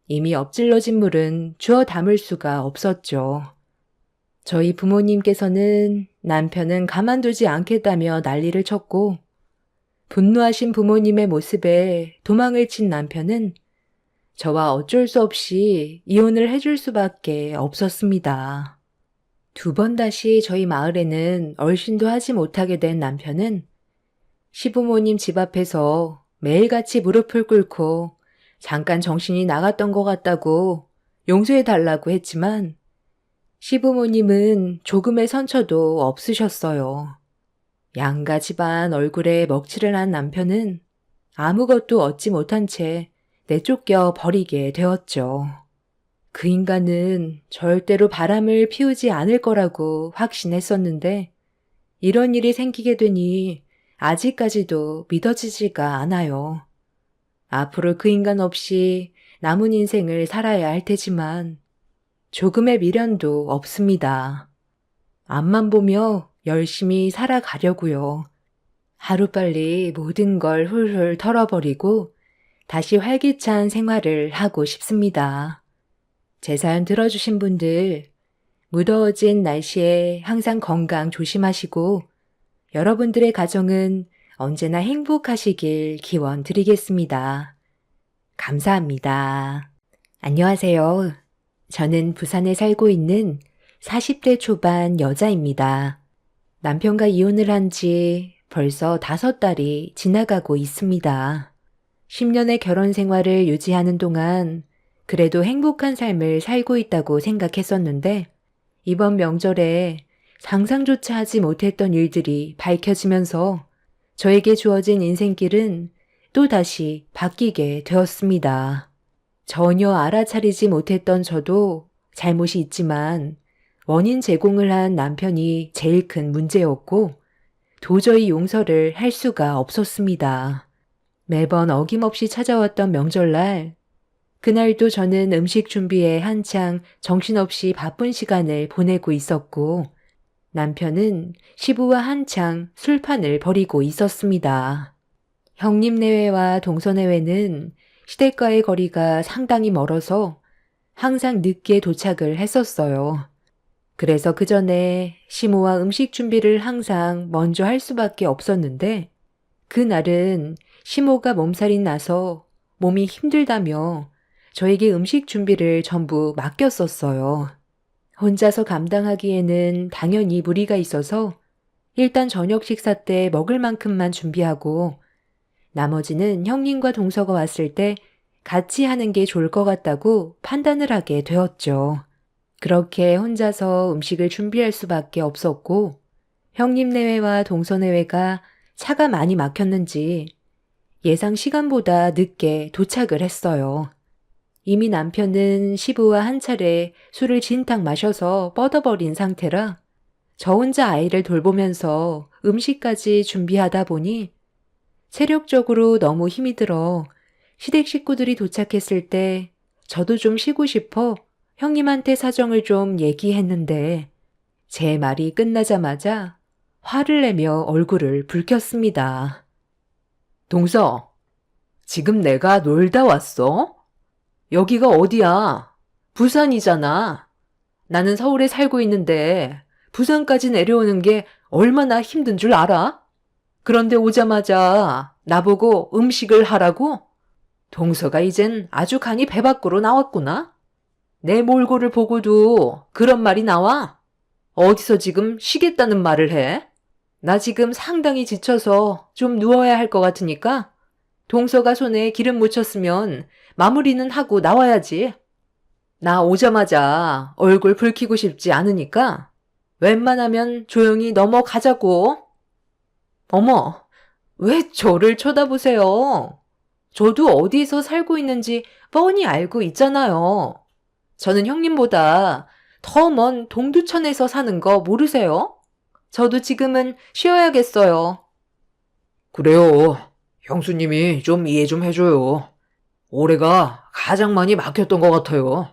이미 엎질러진 물은 주워 담을 수가 없었죠. 저희 부모님께서는 남편은 가만두지 않겠다며 난리를 쳤고 분노하신 부모님의 모습에 도망을 친 남편은 저와 어쩔 수 없이 이혼을 해줄 수밖에 없었습니다. 두 번 다시 저희 마을에는 얼씬도 하지 못하게 된 남편은 시부모님 집 앞에서 매일같이 무릎을 꿇고 잠깐 정신이 나갔던 것 같다고 용서해달라고 했지만 시부모님은 조금의 선처도 없으셨어요. 양가 집안 얼굴에 먹칠을 한 남편은 아무것도 얻지 못한 채 내쫓겨 버리게 되었죠. 그 인간은 절대로 바람을 피우지 않을 거라고 확신했었는데 이런 일이 생기게 되니 아직까지도 믿어지지가 않아요. 앞으로 그 인간 없이 남은 인생을 살아야 할 테지만 조금의 미련도 없습니다. 앞만 보며 열심히 살아가려고요. 하루빨리 모든 걸 훌훌 털어버리고 다시 활기찬 생활을 하고 싶습니다. 제 사연 들어주신 분들, 무더워진 날씨에 항상 건강 조심하시고 여러분들의 가정은 언제나 행복하시길 기원 드리겠습니다. 감사합니다. 안녕하세요. 저는 부산에 살고 있는 40대 초반 여자입니다. 남편과 이혼을 한 지 벌써 5달이 지나가고 있습니다. 10년의 결혼 생활을 유지하는 동안 그래도 행복한 삶을 살고 있다고 생각했었는데 이번 명절에 상상조차 하지 못했던 일들이 밝혀지면서 저에게 주어진 인생길은 또다시 바뀌게 되었습니다. 전혀 알아차리지 못했던 저도 잘못이 있지만 원인 제공을 한 남편이 제일 큰 문제였고 도저히 용서를 할 수가 없었습니다. 매번 어김없이 찾아왔던 명절날, 그날도 저는 음식 준비에 한창 정신없이 바쁜 시간을 보내고 있었고 남편은 시부와 한창 술판을 벌이고 있었습니다. 형님 내외와 동서 내외는 시댁과의 거리가 상당히 멀어서 항상 늦게 도착을 했었어요. 그래서 그 전에 시모와 음식 준비를 항상 먼저 할 수밖에 없었는데 그날은 시모가 몸살이 나서 몸이 힘들다며 저에게 음식 준비를 전부 맡겼었어요. 혼자서 감당하기에는 당연히 무리가 있어서 일단 저녁 식사 때 먹을 만큼만 준비하고 나머지는 형님과 동서가 왔을 때 같이 하는 게 좋을 것 같다고 판단을 하게 되었죠. 그렇게 혼자서 음식을 준비할 수밖에 없었고 형님 내외와 동서 내외가 차가 많이 막혔는지 예상 시간보다 늦게 도착을 했어요. 이미 남편은 시부와 한 차례 술을 진탕 마셔서 뻗어버린 상태라 저 혼자 아이를 돌보면서 음식까지 준비하다 보니 체력적으로 너무 힘이 들어 시댁 식구들이 도착했을 때 저도 좀 쉬고 싶어 형님한테 사정을 좀 얘기했는데 제 말이 끝나자마자 화를 내며 얼굴을 붉혔습니다. 동서, 지금 내가 놀다 왔어? 여기가 어디야? 부산이잖아. 나는 서울에 살고 있는데 부산까지 내려오는 게 얼마나 힘든 줄 알아? 그런데 오자마자 나보고 음식을 하라고? 동서가 이젠 아주 간이 배 밖으로 나왔구나. 내 몰골을 보고도 그런 말이 나와? 어디서 지금 쉬겠다는 말을 해? 나 지금 상당히 지쳐서 좀 누워야 할 것 같으니까 동서가 손에 기름 묻혔으면 마무리는 하고 나와야지. 나 오자마자 얼굴 붉히고 싶지 않으니까 웬만하면 조용히 넘어가자고. 어머, 왜 저를 쳐다보세요? 저도 어디서 살고 있는지 뻔히 알고 있잖아요. 저는 형님보다 더 먼 동두천에서 사는 거 모르세요? 저도 지금은 쉬어야겠어요. 그래요. 형수님이 좀 이해 좀 해줘요. 올해가 가장 많이 막혔던 것 같아요.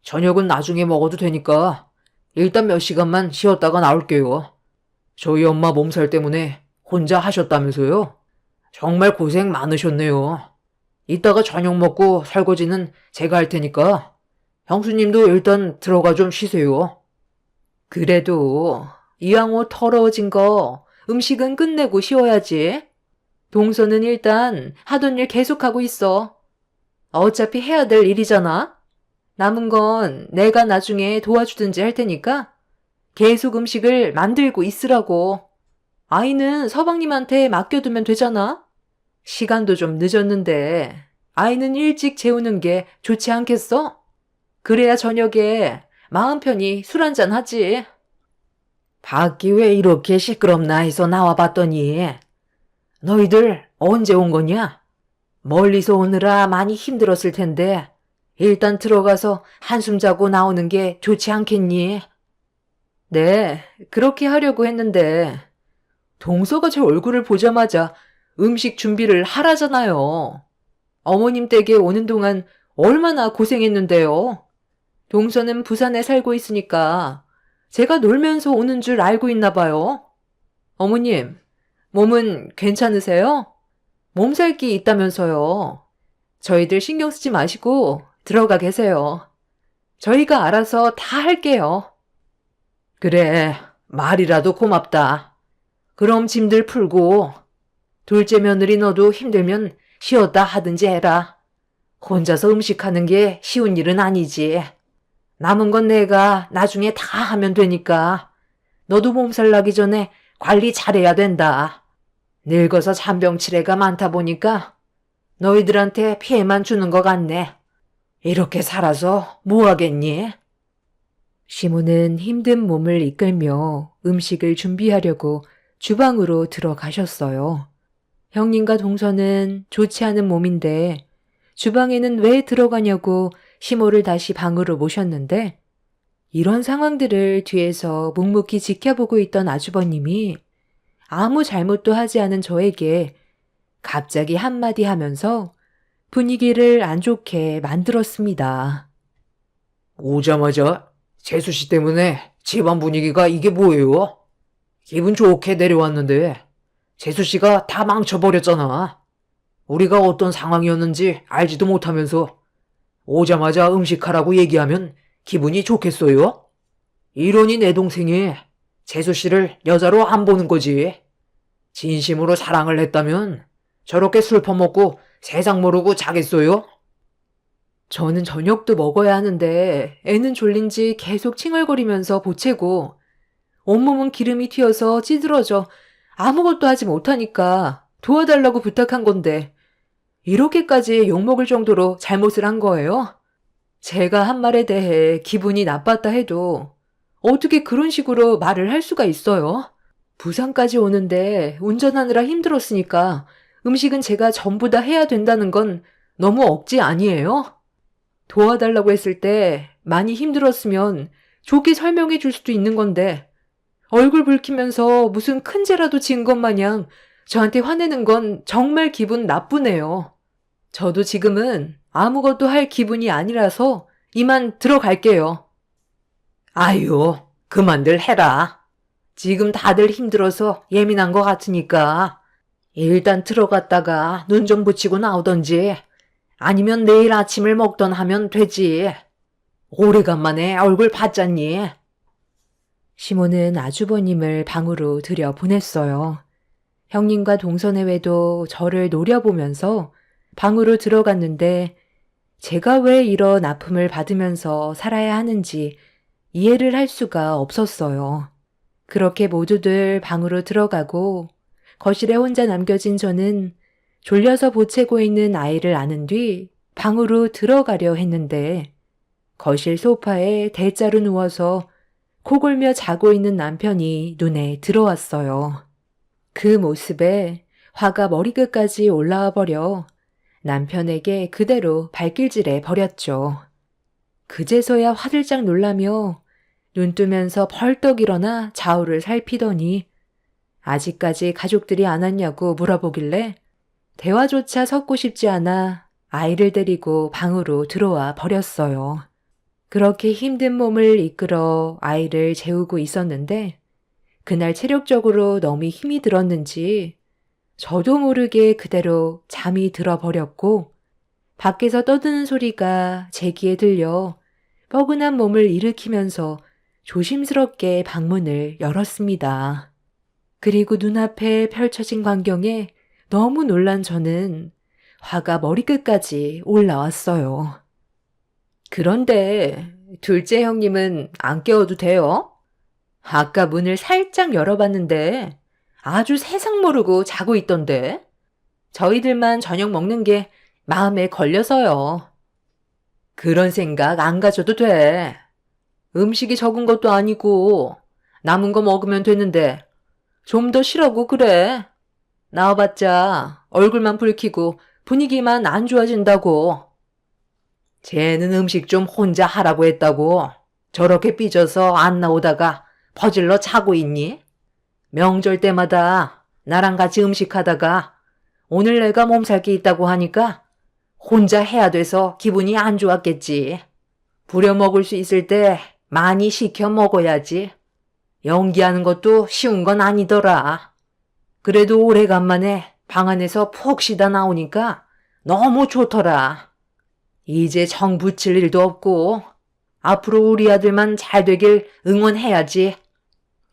저녁은 나중에 먹어도 되니까 일단 몇 시간만 쉬었다가 나올게요. 저희 엄마 몸살 때문에 혼자 하셨다면서요? 정말 고생 많으셨네요. 이따가 저녁 먹고 설거지는 제가 할 테니까 형수님도 일단 들어가 좀 쉬세요. 그래도 이왕 옷 더러워진 거 음식은 끝내고 쉬어야지. 동서는 일단 하던 일 계속하고 있어. 어차피 해야 될 일이잖아. 남은 건 내가 나중에 도와주든지 할 테니까 계속 음식을 만들고 있으라고. 아이는 서방님한테 맡겨두면 되잖아. 시간도 좀 늦었는데 아이는 일찍 재우는 게 좋지 않겠어? 그래야 저녁에 마음 편히 술 한잔 하지. 밖이 왜 이렇게 시끄럽나 해서 나와봤더니 너희들 언제 온 거냐? 멀리서 오느라 많이 힘들었을 텐데 일단 들어가서 한숨 자고 나오는 게 좋지 않겠니? 네, 그렇게 하려고 했는데 동서가 제 얼굴을 보자마자 음식 준비를 하라잖아요. 어머님 댁에 오는 동안 얼마나 고생했는데요. 동서는 부산에 살고 있으니까 제가 놀면서 오는 줄 알고 있나 봐요. 어머님, 몸은 괜찮으세요? 몸살기 있다면서요. 저희들 신경 쓰지 마시고 들어가 계세요. 저희가 알아서 다 할게요. 그래, 말이라도 고맙다. 그럼 짐들 풀고 둘째 며느리 너도 힘들면 쉬었다 하든지 해라. 혼자서 음식하는 게 쉬운 일은 아니지. 남은 건 내가 나중에 다 하면 되니까 너도 몸살 나기 전에 관리 잘해야 된다. 늙어서 잔병치레가 많다 보니까 너희들한테 피해만 주는 것 같네. 이렇게 살아서 뭐 하겠니? 시모는 힘든 몸을 이끌며 음식을 준비하려고 주방으로 들어가셨어요. 형님과 동서는 좋지 않은 몸인데 주방에는 왜 들어가냐고 시모를 다시 방으로 모셨는데 이런 상황들을 뒤에서 묵묵히 지켜보고 있던 아주버님이 아무 잘못도 하지 않은 저에게 갑자기 한마디 하면서 분위기를 안 좋게 만들었습니다. 오자마자 재수 씨 때문에 집안 분위기가 이게 뭐예요? 기분 좋게 내려왔는데 재수 씨가 다 망쳐버렸잖아. 우리가 어떤 상황이었는지 알지도 못하면서 오자마자 음식하라고 얘기하면 기분이 좋겠어요? 이러니 내 동생이 재수 씨를 여자로 안 보는 거지. 진심으로 사랑을 했다면 저렇게 술 퍼먹고 세상 모르고 자겠어요? 저는 저녁도 먹어야 하는데 애는 졸린지 계속 칭얼거리면서 보채고 온몸은 기름이 튀어서 찌들어져 아무것도 하지 못하니까 도와달라고 부탁한 건데 이렇게까지 욕먹을 정도로 잘못을 한 거예요? 제가 한 말에 대해 기분이 나빴다 해도 어떻게 그런 식으로 말을 할 수가 있어요? 부산까지 오는데 운전하느라 힘들었으니까 음식은 제가 전부 다 해야 된다는 건 너무 억지 아니에요? 도와달라고 했을 때 많이 힘들었으면 좋게 설명해 줄 수도 있는 건데 얼굴 붉히면서 무슨 큰 죄라도 지은 것 마냥 저한테 화내는 건 정말 기분 나쁘네요. 저도 지금은 아무것도 할 기분이 아니라서 이만 들어갈게요. 아유, 그만들 해라. 지금 다들 힘들어서 예민한 것 같으니까 일단 들어갔다가 눈 좀 붙이고 나오던지 아니면 내일 아침을 먹던 하면 되지. 오래간만에 얼굴 봤잖니. 시모는 아주버님을 방으로 들여보냈어요. 형님과 동선의 외도 저를 노려보면서 방으로 들어갔는데 제가 왜 이런 아픔을 받으면서 살아야 하는지 이해를 할 수가 없었어요. 그렇게 모두들 방으로 들어가고 거실에 혼자 남겨진 저는 졸려서 보채고 있는 아이를 안은 뒤 방으로 들어가려 했는데 거실 소파에 대자로 누워서 코골며 자고 있는 남편이 눈에 들어왔어요. 그 모습에 화가 머리끝까지 올라와 버려 남편에게 그대로 발길질해 버렸죠. 그제서야 화들짝 놀라며 눈 뜨면서 벌떡 일어나 좌우를 살피더니 아직까지 가족들이 안 왔냐고 물어보길래 대화조차 섞고 싶지 않아 아이를 데리고 방으로 들어와 버렸어요. 그렇게 힘든 몸을 이끌어 아이를 재우고 있었는데 그날 체력적으로 너무 힘이 들었는지 저도 모르게 그대로 잠이 들어버렸고 밖에서 떠드는 소리가 제 귀에 들려 뻐근한 몸을 일으키면서 조심스럽게 방문을 열었습니다. 그리고 눈앞에 펼쳐진 광경에 너무 놀란 저는 화가 머리끝까지 올라왔어요. 그런데 둘째 형님은 안 깨워도 돼요? 아까 문을 살짝 열어봤는데 아주 세상 모르고 자고 있던데 저희들만 저녁 먹는 게 마음에 걸려서요. 그런 생각 안 가져도 돼. 음식이 적은 것도 아니고 남은 거 먹으면 되는데 좀 더 쉬라고 그래. 나와봤자 얼굴만 붉히고 분위기만 안 좋아진다고. 쟤는 음식 좀 혼자 하라고 했다고 저렇게 삐져서 안 나오다가 퍼질러 자고 있니? 명절 때마다 나랑 같이 음식하다가 오늘 내가 몸살기 있다고 하니까 혼자 해야 돼서 기분이 안 좋았겠지. 부려먹을 수 있을 때 많이 시켜 먹어야지. 연기하는 것도 쉬운 건 아니더라. 그래도 오래간만에 방 안에서 푹 쉬다 나오니까 너무 좋더라. 이제 정 붙일 일도 없고 앞으로 우리 아들만 잘 되길 응원해야지.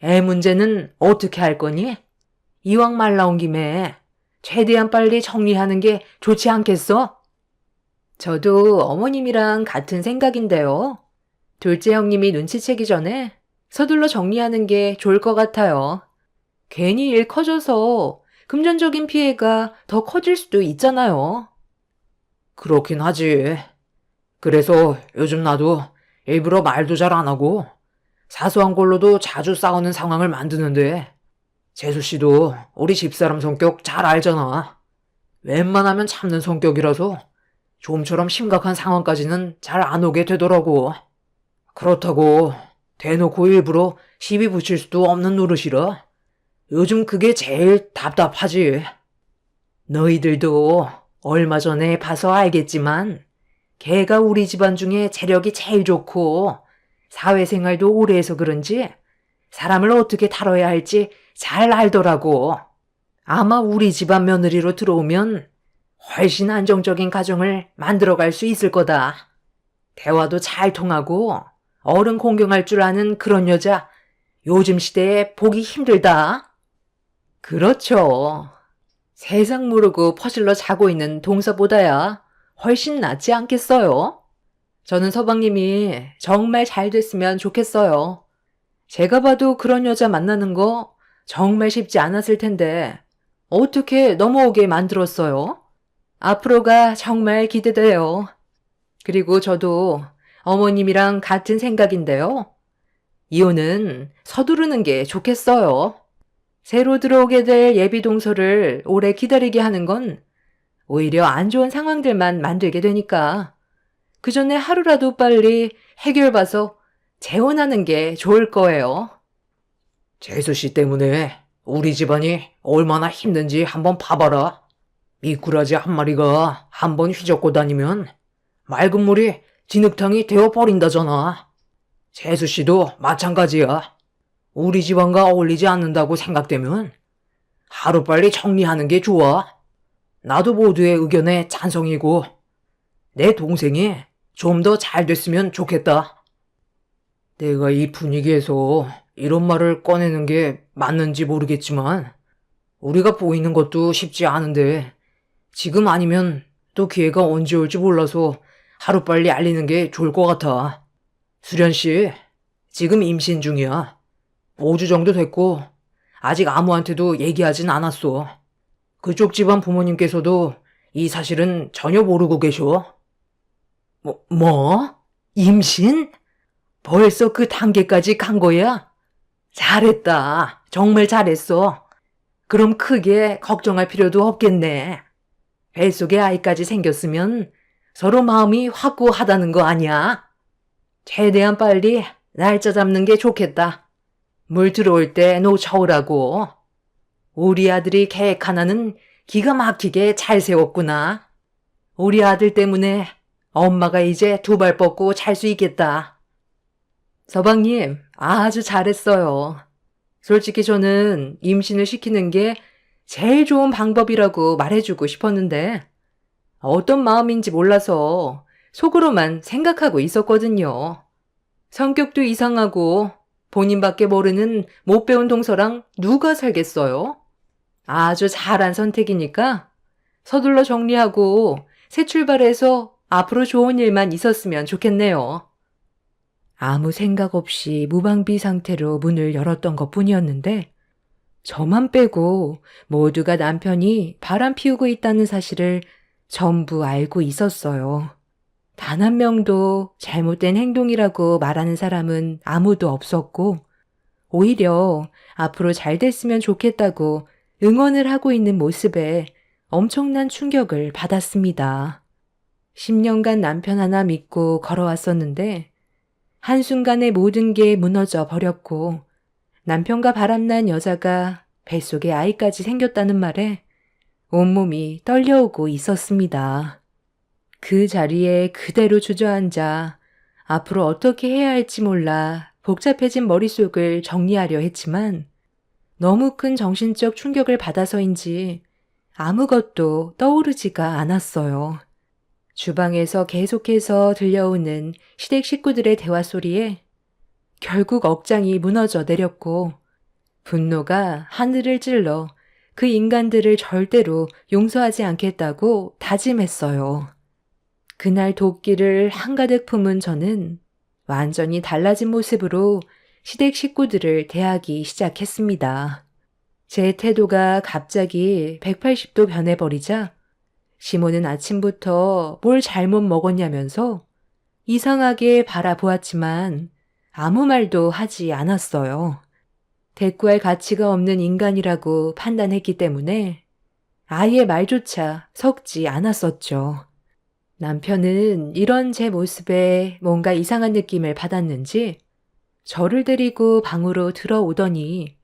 애 문제는 어떻게 할 거니? 이왕 말 나온 김에 최대한 빨리 정리하는 게 좋지 않겠어? 저도 어머님이랑 같은 생각인데요. 둘째 형님이 눈치채기 전에 서둘러 정리하는 게 좋을 것 같아요. 괜히 일 커져서 금전적인 피해가 더 커질 수도 있잖아요. 그렇긴 하지. 그래서 요즘 나도 일부러 말도 잘 안 하고 사소한 걸로도 자주 싸우는 상황을 만드는데 재수 씨도 우리 집사람 성격 잘 알잖아. 웬만하면 참는 성격이라서 좀처럼 심각한 상황까지는 잘 안 오게 되더라고. 그렇다고 대놓고 일부러 시비 붙일 수도 없는 노릇이라 요즘 그게 제일 답답하지. 너희들도 얼마 전에 봐서 알겠지만 걔가 우리 집안 중에 재력이 제일 좋고 사회생활도 오래 해서 그런지 사람을 어떻게 다뤄야 할지 잘 알더라고. 아마 우리 집안 며느리로 들어오면 훨씬 안정적인 가정을 만들어갈 수 있을 거다. 대화도 잘 통하고 어른 공경할 줄 아는 그런 여자 요즘 시대에 보기 힘들다. 그렇죠. 세상 모르고 퍼질러 자고 있는 동서보다야 훨씬 낫지 않겠어요? 저는 서방님이 정말 잘 됐으면 좋겠어요. 제가 봐도 그런 여자 만나는 거 정말 쉽지 않았을 텐데 어떻게 넘어오게 만들었어요? 앞으로가 정말 기대돼요. 그리고 저도 어머님이랑 같은 생각인데요. 이혼은 서두르는 게 좋겠어요. 새로 들어오게 될 예비 동서를 오래 기다리게 하는 건 오히려 안 좋은 상황들만 만들게 되니까 그 전에 하루라도 빨리 해결봐서 재혼하는 게 좋을 거예요. 재수 씨 때문에 우리 집안이 얼마나 힘든지 한번 봐봐라. 미꾸라지 한 마리가 한번 휘젓고 다니면 맑은 물이 진흙탕이 되어버린다잖아. 재수 씨도 마찬가지야. 우리 집안과 어울리지 않는다고 생각되면 하루빨리 정리하는 게 좋아. 나도 모두의 의견에 찬성이고 내 동생이 좀 더 잘 됐으면 좋겠다. 내가 이 분위기에서 이런 말을 꺼내는 게 맞는지 모르겠지만 우리가 보이는 것도 쉽지 않은데 지금 아니면 또 기회가 언제 올지 몰라서 하루빨리 알리는 게 좋을 것 같아. 수련 씨, 지금 임신 중이야. 5주 정도 됐고 아직 아무한테도 얘기하진 않았어. 그쪽 집안 부모님께서도 이 사실은 전혀 모르고 계셔. 뭐? 임신? 벌써 그 단계까지 간 거야? 잘했다. 정말 잘했어. 그럼 크게 걱정할 필요도 없겠네. 뱃속에 아이까지 생겼으면 서로 마음이 확고하다는 거 아니야? 최대한 빨리 날짜 잡는 게 좋겠다. 물 들어올 때 놓쳐오라고. 우리 아들이 계획 하나는 기가 막히게 잘 세웠구나. 우리 아들 때문에 엄마가 이제 두 발 뻗고 잘 수 있겠다. 서방님, 아주 잘했어요. 솔직히 저는 임신을 시키는 게 제일 좋은 방법이라고 말해주고 싶었는데 어떤 마음인지 몰라서 속으로만 생각하고 있었거든요. 성격도 이상하고 본인밖에 모르는 못 배운 동서랑 누가 살겠어요? 아주 잘한 선택이니까 서둘러 정리하고 새 출발해서 앞으로 좋은 일만 있었으면 좋겠네요. 아무 생각 없이 무방비 상태로 문을 열었던 것뿐이었는데 저만 빼고 모두가 남편이 바람 피우고 있다는 사실을 전부 알고 있었어요. 단 한 명도 잘못된 행동이라고 말하는 사람은 아무도 없었고 오히려 앞으로 잘 됐으면 좋겠다고 응원을 하고 있는 모습에 엄청난 충격을 받았습니다. 10년간 남편 하나 믿고 걸어왔었는데 한순간에 모든 게 무너져 버렸고 남편과 바람난 여자가 뱃속에 아이까지 생겼다는 말에 온몸이 떨려오고 있었습니다. 그 자리에 그대로 주저앉아 앞으로 어떻게 해야 할지 몰라 복잡해진 머릿속을 정리하려 했지만 너무 큰 정신적 충격을 받아서인지 아무것도 떠오르지가 않았어요. 주방에서 계속해서 들려오는 시댁 식구들의 대화 소리에 결국 억장이 무너져 내렸고 분노가 하늘을 찔러 그 인간들을 절대로 용서하지 않겠다고 다짐했어요. 그날 도끼를 한가득 품은 저는 완전히 달라진 모습으로 시댁 식구들을 대하기 시작했습니다. 제 태도가 갑자기 180도 변해버리자 시모는 아침부터 뭘 잘못 먹었냐면서 이상하게 바라보았지만 아무 말도 하지 않았어요. 대꾸할 가치가 없는 인간이라고 판단했기 때문에 아예 말조차 섞지 않았었죠. 남편은 이런 제 모습에 뭔가 이상한 느낌을 받았는지 저를 데리고 방으로 들어오더니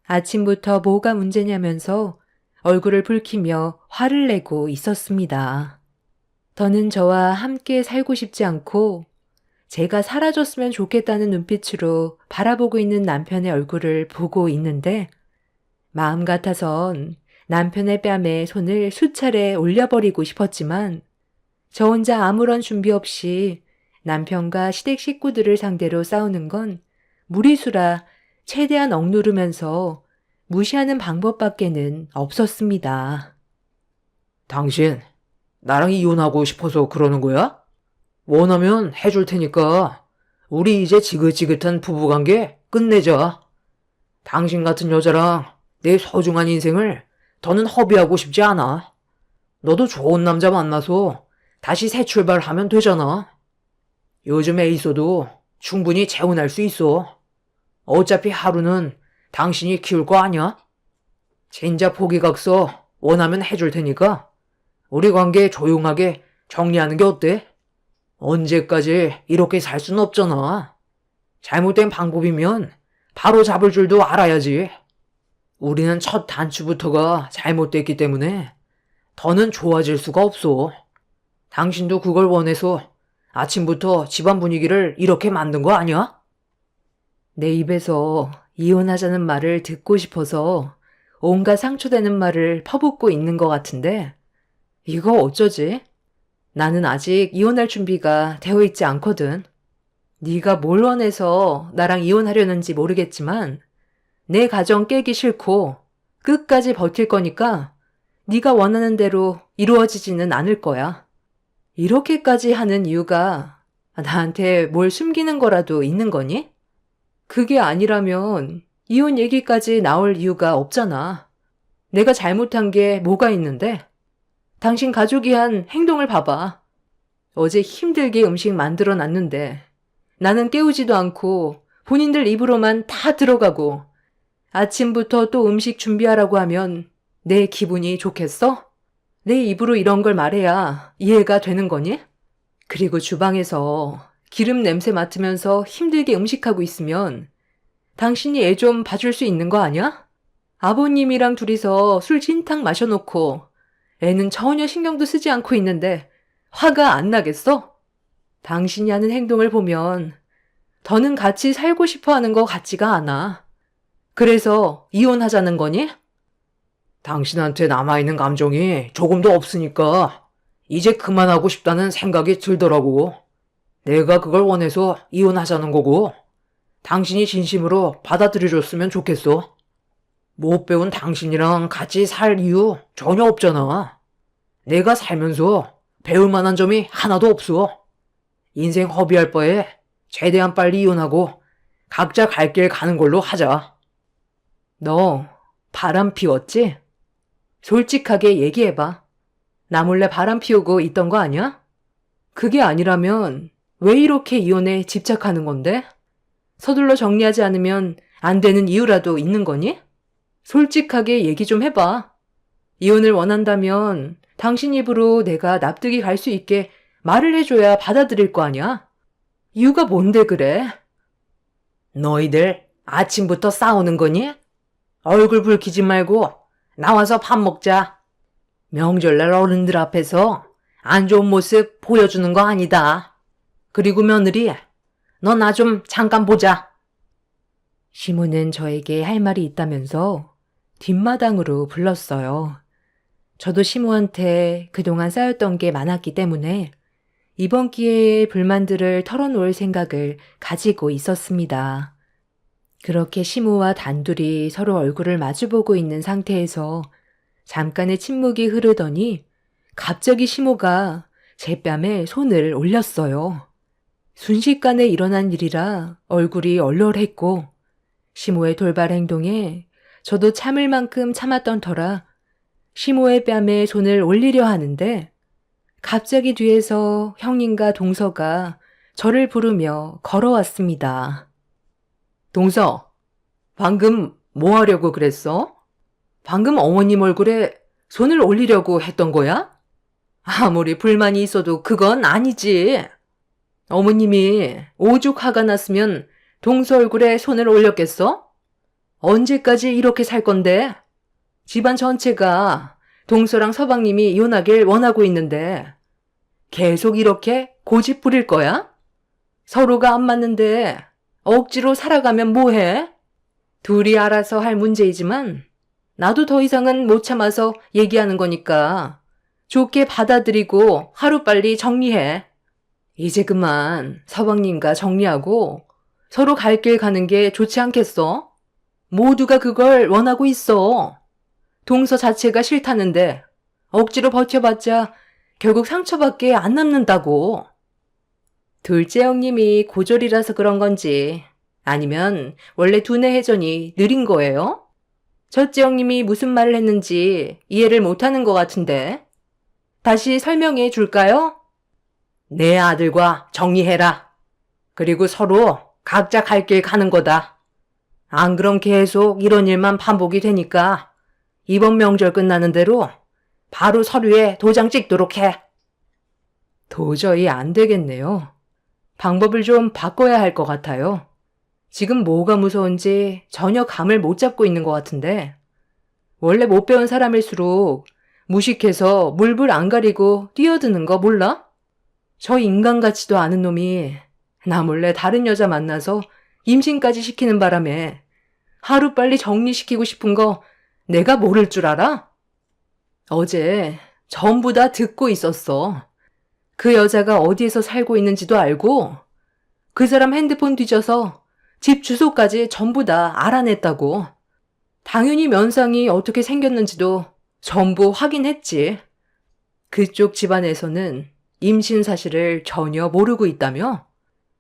아침부터 뭐가 문제냐면서 얼굴을 붉히며 화를 내고 있었습니다. 더는 저와 함께 살고 싶지 않고 제가 사라졌으면 좋겠다는 눈빛으로 바라보고 있는 남편의 얼굴을 보고 있는데 마음 같아선 남편의 뺨에 손을 수차례 올려버리고 싶었지만 저 혼자 아무런 준비 없이 남편과 시댁 식구들을 상대로 싸우는 건 무리수라 최대한 억누르면서 무시하는 방법밖에는 없었습니다. 당신, 나랑 이혼하고 싶어서 그러는 거야? 원하면 해줄 테니까 우리 이제 지긋지긋한 부부관계 끝내자. 당신 같은 여자랑 내 소중한 인생을 더는 허비하고 싶지 않아. 너도 좋은 남자 만나서 다시 새 출발하면 되잖아. 요즘 애 있어도 충분히 재혼할 수 있어. 어차피 하루는 당신이 키울 거 아니야? 진짜 포기각서 원하면 해줄 테니까 우리 관계 조용하게 정리하는 게 어때? 언제까지 이렇게 살 수는 없잖아. 잘못된 방법이면 바로 잡을 줄도 알아야지. 우리는 첫 단추부터가 잘못됐기 때문에 더는 좋아질 수가 없어. 당신도 그걸 원해서 아침부터 집안 분위기를 이렇게 만든 거 아니야? 내 입에서 이혼하자는 말을 듣고 싶어서 온갖 상처되는 말을 퍼붓고 있는 것 같은데 이거 어쩌지? 나는 아직 이혼할 준비가 되어 있지 않거든. 네가 뭘 원해서 나랑 이혼하려는지 모르겠지만 내 가정 깨기 싫고 끝까지 버틸 거니까 네가 원하는 대로 이루어지지는 않을 거야. 이렇게까지 하는 이유가 나한테 뭘 숨기는 거라도 있는 거니? 그게 아니라면 이혼 얘기까지 나올 이유가 없잖아. 내가 잘못한 게 뭐가 있는데? 당신 가족이 한 행동을 봐봐. 어제 힘들게 음식 만들어 놨는데 나는 깨우지도 않고 본인들 입으로만 다 들어가고 아침부터 또 음식 준비하라고 하면 내 기분이 좋겠어? 내 입으로 이런 걸 말해야 이해가 되는 거니? 그리고 주방에서 기름 냄새 맡으면서 힘들게 음식하고 있으면 당신이 애 좀 봐줄 수 있는 거 아니야? 아버님이랑 둘이서 술 진탕 마셔놓고 애는 전혀 신경도 쓰지 않고 있는데 화가 안 나겠어? 당신이 하는 행동을 보면 더는 같이 살고 싶어 하는 거 같지가 않아. 그래서 이혼하자는 거니? 당신한테 남아있는 감정이 조금도 없으니까 이제 그만하고 싶다는 생각이 들더라고. 내가 그걸 원해서 이혼하자는 거고 당신이 진심으로 받아들여줬으면 좋겠어. 못 배운 당신이랑 같이 살 이유 전혀 없잖아. 내가 살면서 배울 만한 점이 하나도 없어. 인생 허비할 바에 최대한 빨리 이혼하고 각자 갈 길 가는 걸로 하자. 너 바람 피웠지? 솔직하게 얘기해봐. 나 몰래 바람 피우고 있던 거 아니야? 그게 아니라면 왜 이렇게 이혼에 집착하는 건데? 서둘러 정리하지 않으면 안 되는 이유라도 있는 거니? 솔직하게 얘기 좀 해봐. 이혼을 원한다면 당신 입으로 내가 납득이 갈 수 있게 말을 해줘야 받아들일 거 아니야? 이유가 뭔데 그래? 너희들 아침부터 싸우는 거니? 얼굴 붉히지 말고 나와서 밥 먹자. 명절날 어른들 앞에서 안 좋은 모습 보여주는 거 아니다. 그리고 며느리, 너 나 좀 잠깐 보자. 시모는 저에게 할 말이 있다면서 뒷마당으로 불렀어요. 저도 시모한테 그동안 쌓였던 게 많았기 때문에 이번 기회에 불만들을 털어놓을 생각을 가지고 있었습니다. 그렇게 시모와 단둘이 서로 얼굴을 마주보고 있는 상태에서 잠깐의 침묵이 흐르더니 갑자기 시모가 제 뺨에 손을 올렸어요. 순식간에 일어난 일이라 얼굴이 얼얼했고 시모의 돌발 행동에 저도 참을 만큼 참았던 터라 시모의 뺨에 손을 올리려 하는데 갑자기 뒤에서 형님과 동서가 저를 부르며 걸어왔습니다. 동서, 방금 뭐 하려고 그랬어? 방금 어머님 얼굴에 손을 올리려고 했던 거야? 아무리 불만이 있어도 그건 아니지. 어머님이 오죽 화가 났으면 동서 얼굴에 손을 올렸겠어? 언제까지 이렇게 살 건데? 집안 전체가 동서랑 서방님이 이혼하길 원하고 있는데 계속 이렇게 고집 부릴 거야? 서로가 안 맞는데 억지로 살아가면 뭐해? 둘이 알아서 할 문제이지만 나도 더 이상은 못 참아서 얘기하는 거니까 좋게 받아들이고 하루빨리 정리해. 이제 그만 서방님과 정리하고 서로 갈 길 가는 게 좋지 않겠어? 모두가 그걸 원하고 있어. 동서 자체가 싫다는데 억지로 버텨봤자 결국 상처밖에 안 남는다고. 둘째 형님이 고졸이라서 그런 건지 아니면 원래 두뇌 회전이 느린 거예요? 첫째 형님이 무슨 말을 했는지 이해를 못하는 것 같은데. 다시 설명해 줄까요? 내 아들과 정리해라. 그리고 서로 각자 갈 길 가는 거다. 안 그럼 계속 이런 일만 반복이 되니까 이번 명절 끝나는 대로 바로 서류에 도장 찍도록 해. 도저히 안 되겠네요. 방법을 좀 바꿔야 할 것 같아요. 지금 뭐가 무서운지 전혀 감을 못 잡고 있는 것 같은데 원래 못 배운 사람일수록 무식해서 물불 안 가리고 뛰어드는 거 몰라? 저 인간 같지도 않은 놈이 나 몰래 다른 여자 만나서 임신까지 시키는 바람에 하루빨리 정리시키고 싶은 거 내가 모를 줄 알아? 어제 전부 다 듣고 있었어. 그 여자가 어디에서 살고 있는지도 알고 그 사람 핸드폰 뒤져서 집 주소까지 전부 다 알아냈다고. 당연히 면상이 어떻게 생겼는지도 전부 확인했지. 그쪽 집안에서는 임신 사실을 전혀 모르고 있다며?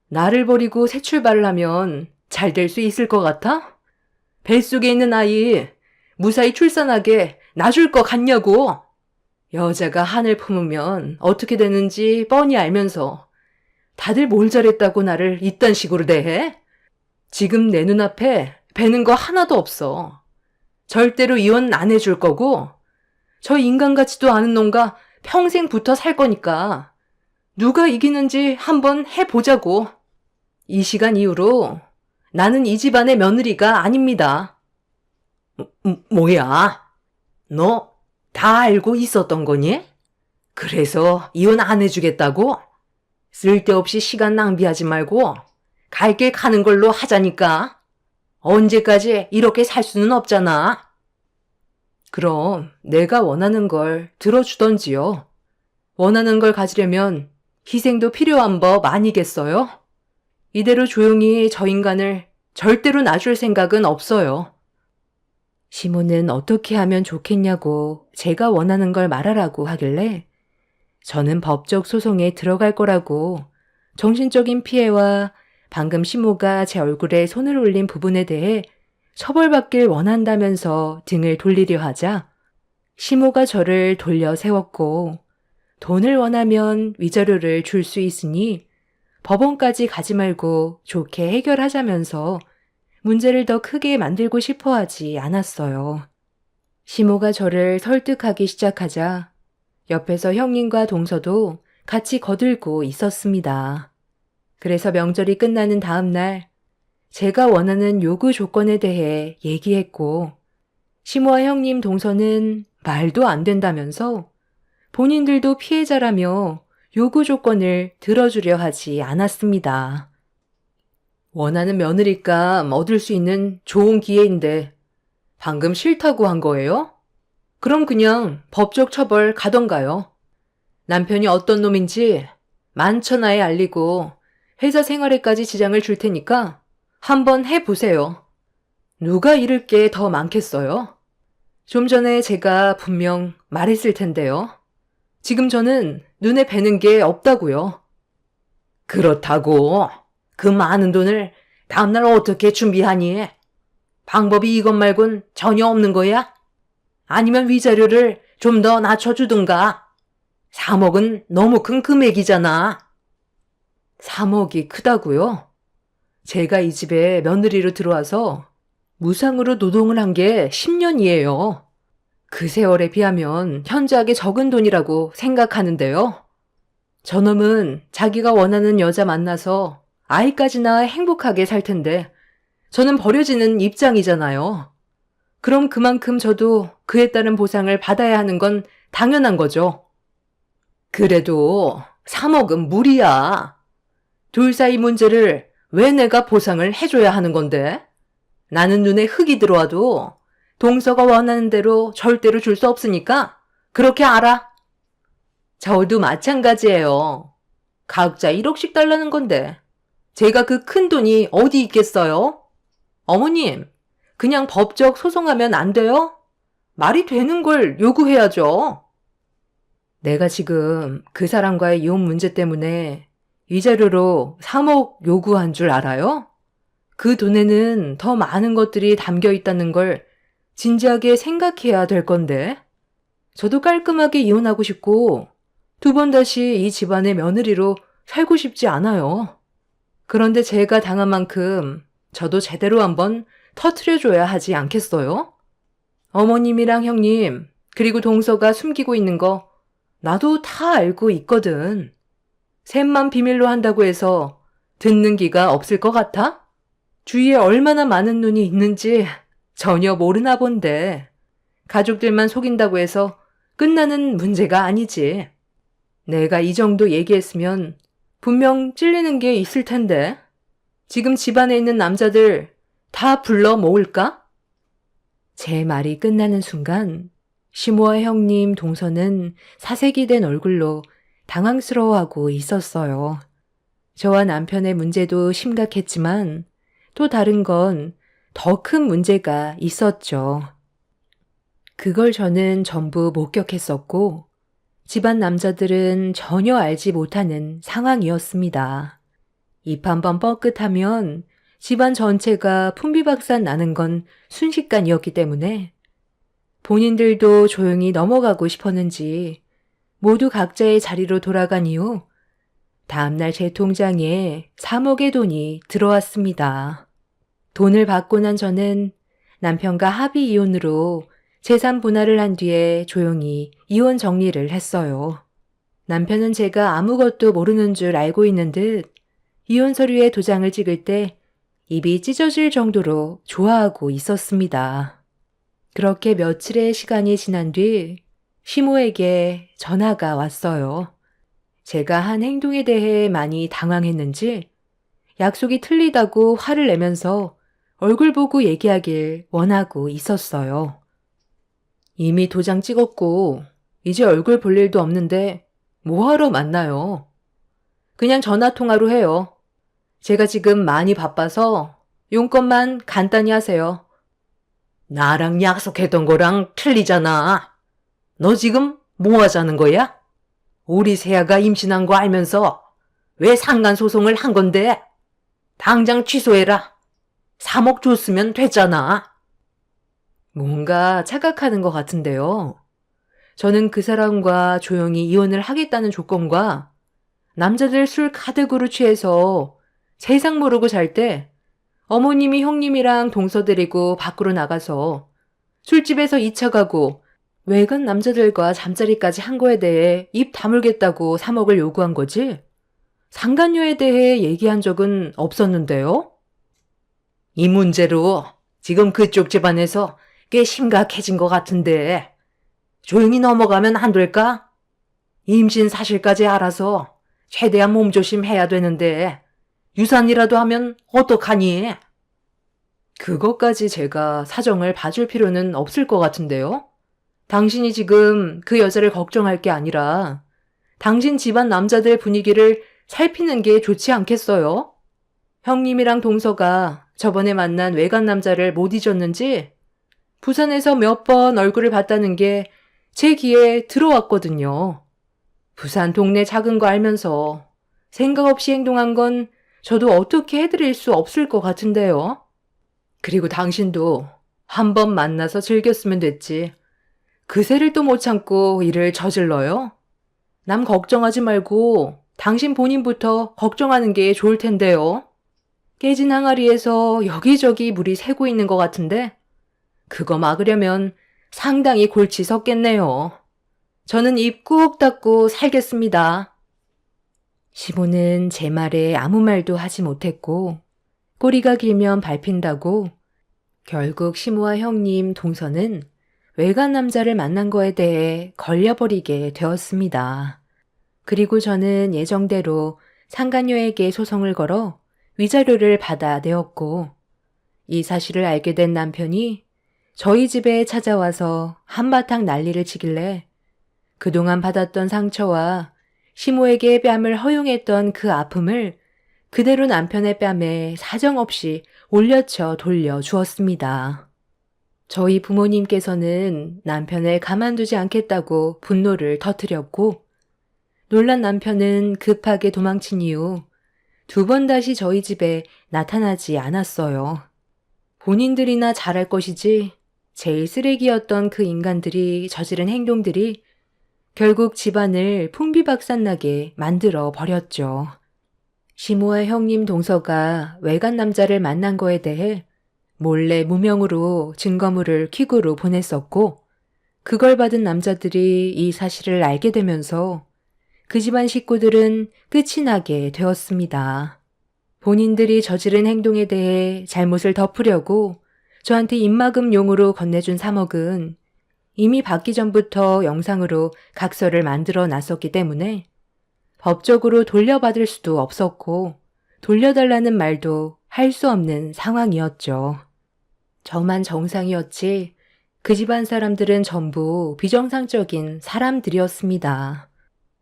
나를 버리고 새 출발을 하면 잘 될 수 있을 것 같아? 뱃속에 있는 아이 무사히 출산하게 놔줄 것 같냐고. 여자가 한을 품으면 어떻게 되는지 뻔히 알면서 다들 뭘 잘했다고 나를 이딴 식으로 대해? 지금 내 눈앞에 배는 거 하나도 없어. 절대로 이혼 안 해줄 거고 저 인간 같지도 않은 놈과 평생 붙어 살 거니까 누가 이기는지 한번 해보자고. 이 시간 이후로 나는 이 집안의 며느리가 아닙니다. 뭐야? 너 다 알고 있었던 거니? 그래서 이혼 안 해주겠다고? 쓸데없이 시간 낭비하지 말고 갈 길 가는 걸로 하자니까. 언제까지 이렇게 살 수는 없잖아. 그럼 내가 원하는 걸 들어주던지요. 원하는 걸 가지려면 희생도 필요한 법 아니겠어요? 이대로 조용히 저 인간을 절대로 놔줄 생각은 없어요. 시모는 어떻게 하면 좋겠냐고 제가 원하는 걸 말하라고 하길래 저는 법적 소송에 들어갈 거라고 정신적인 피해와 방금 시모가 제 얼굴에 손을 올린 부분에 대해 처벌받길 원한다면서 등을 돌리려 하자 시모가 저를 돌려 세웠고 돈을 원하면 위자료를 줄 수 있으니 법원까지 가지 말고 좋게 해결하자면서 문제를 더 크게 만들고 싶어 하지 않았어요. 시모가 저를 설득하기 시작하자 옆에서 형님과 동서도 같이 거들고 있었습니다. 그래서 명절이 끝나는 다음 날 제가 원하는 요구 조건에 대해 얘기했고 시모와 형님 동서는 말도 안 된다면서 본인들도 피해자라며 요구 조건을 들어주려 하지 않았습니다. 원하는 며느리감 얻을 수 있는 좋은 기회인데 방금 싫다고 한 거예요? 그럼 그냥 법적 처벌 가던가요. 남편이 어떤 놈인지 만천하에 알리고 회사 생활에까지 지장을 줄 테니까 한번 해보세요. 누가 잃을 게 더 많겠어요? 좀 전에 제가 분명 말했을 텐데요. 지금 저는 눈에 뵈는 게 없다고요. 그렇다고 그 많은 돈을 다음날 어떻게 준비하니? 방법이 이것 말곤 전혀 없는 거야? 아니면 위자료를 좀 더 낮춰주든가? 3억은 너무 큰 금액이잖아. 3억이 크다고요? 제가 이 집에 며느리로 들어와서 무상으로 노동을 한 게 10년이에요. 그 세월에 비하면 현저하게 적은 돈이라고 생각하는데요. 저놈은 자기가 원하는 여자 만나서 아이까지 낳아 행복하게 살 텐데 저는 버려지는 입장이잖아요. 그럼 그만큼 저도 그에 따른 보상을 받아야 하는 건 당연한 거죠. 그래도 3억은 무리야. 둘 사이 문제를 왜 내가 보상을 해줘야 하는 건데? 나는 눈에 흙이 들어와도 동서가 원하는 대로 절대로 줄 수 없으니까 그렇게 알아. 저도 마찬가지예요. 각자 1억씩 달라는 건데 제가 그 큰 돈이 어디 있겠어요? 어머님, 그냥 법적 소송하면 안 돼요? 말이 되는 걸 요구해야죠. 내가 지금 그 사람과의 이혼 문제 때문에 위자료로 3억 요구한 줄 알아요? 그 돈에는 더 많은 것들이 담겨 있다는 걸 진지하게 생각해야 될 건데. 저도 깔끔하게 이혼하고 싶고 2번 다시 이 집안의 며느리로 살고 싶지 않아요. 그런데 제가 당한 만큼 저도 제대로 한번 터트려줘야 하지 않겠어요? 어머님이랑 형님, 그리고 동서가 숨기고 있는 거 나도 다 알고 있거든. 셋만 비밀로 한다고 해서 듣는 기가 없을 것 같아? 주위에 얼마나 많은 눈이 있는지 전혀 모르나 본데 가족들만 속인다고 해서 끝나는 문제가 아니지. 내가 이 정도 얘기했으면 분명 찔리는 게 있을 텐데 지금 집안에 있는 남자들 다 불러 모을까? 제 말이 끝나는 순간 시모와 형님 동서는 사색이 된 얼굴로 당황스러워하고 있었어요. 저와 남편의 문제도 심각했지만 또 다른 건 더 큰 문제가 있었죠. 그걸 저는 전부 목격했었고 집안 남자들은 전혀 알지 못하는 상황이었습니다. 입 한번 뻐끗하면 집안 전체가 풍비박산 나는 건 순식간이었기 때문에 본인들도 조용히 넘어가고 싶었는지 모두 각자의 자리로 돌아간 이후 다음날 제 통장에 3억의 돈이 들어왔습니다. 돈을 받고 난 저는 남편과 합의 이혼으로 재산 분할을 한 뒤에 조용히 이혼 정리를 했어요. 남편은 제가 아무것도 모르는 줄 알고 있는 듯 이혼 서류에 도장을 찍을 때 입이 찢어질 정도로 좋아하고 있었습니다. 그렇게 며칠의 시간이 지난 뒤 시모에게 전화가 왔어요. 제가 한 행동에 대해 많이 당황했는지 약속이 틀리다고 화를 내면서 얼굴 보고 얘기하길 원하고 있었어요. 이미 도장 찍었고 이제 얼굴 볼 일도 없는데 뭐하러 만나요? 그냥 전화통화로 해요. 제가 지금 많이 바빠서 용건만 간단히 하세요. 나랑 약속했던 거랑 틀리잖아. 너 지금 뭐 하자는 거야? 우리 세아가 임신한 거 알면서 왜 상간소송을 한 건데? 당장 취소해라. 3억 줬으면 됐잖아. 뭔가 착각하는 것 같은데요. 저는 그 사람과 조용히 이혼을 하겠다는 조건과 남자들 술 가득으로 취해서 세상 모르고 잘 때 어머님이 형님이랑 동서 데리고 밖으로 나가서 술집에서 2차 가고 외간 남자들과 잠자리까지 한 거에 대해 입 다물겠다고 3억을 요구한 거지? 상간녀에 대해 얘기한 적은 없었는데요? 이 문제로 지금 그쪽 집안에서 꽤 심각해진 것 같은데 조용히 넘어가면 안 될까? 임신 사실까지 알아서 최대한 몸조심 해야 되는데 유산이라도 하면 어떡하니? 그것까지 제가 사정을 봐줄 필요는 없을 것 같은데요? 당신이 지금 그 여자를 걱정할 게 아니라 당신 집안 남자들 분위기를 살피는 게 좋지 않겠어요? 형님이랑 동서가 저번에 만난 외간 남자를 못 잊었는지 부산에서 몇 번 얼굴을 봤다는 게 제 귀에 들어왔거든요. 부산 동네 작은 거 알면서 생각 없이 행동한 건 저도 어떻게 해드릴 수 없을 것 같은데요. 그리고 당신도 한 번 만나서 즐겼으면 됐지. 그새를 또 못 참고 일을 저질러요? 남 걱정하지 말고 당신 본인부터 걱정하는 게 좋을 텐데요. 깨진 항아리에서 여기저기 물이 새고 있는 것 같은데 그거 막으려면 상당히 골치 섰겠네요. 저는 입 꾹 닫고 살겠습니다. 시모는 제 말에 아무 말도 하지 못했고 꼬리가 길면 밟힌다고 결국 시모와 형님 동서는 외간 남자를 만난 거에 대해 걸려버리게 되었습니다. 그리고 저는 예정대로 상간녀에게 소송을 걸어 위자료를 받아내었고 이 사실을 알게 된 남편이 저희 집에 찾아와서 한바탕 난리를 치길래 그동안 받았던 상처와 시모에게 뺨을 허용했던 그 아픔을 그대로 남편의 뺨에 사정없이 올려쳐 돌려주었습니다. 저희 부모님께서는 남편을 가만두지 않겠다고 분노를 터뜨렸고 놀란 남편은 급하게 도망친 이후 2번 다시 저희 집에 나타나지 않았어요. 본인들이나 잘할 것이지 제일 쓰레기였던 그 인간들이 저지른 행동들이 결국 집안을 풍비박산나게 만들어 버렸죠. 시모와 형님 동서가 외간 남자를 만난 거에 대해 몰래 무명으로 증거물을 퀵으로 보냈었고 그걸 받은 남자들이 이 사실을 알게 되면서 그 집안 식구들은 끝이 나게 되었습니다. 본인들이 저지른 행동에 대해 잘못을 덮으려고 저한테 입막음용으로 건네준 3억은 이미 받기 전부터 영상으로 각서를 만들어 놨었기 때문에 법적으로 돌려받을 수도 없었고 돌려달라는 말도 할 수 없는 상황이었죠. 저만 정상이었지 그 집안 사람들은 전부 비정상적인 사람들이었습니다.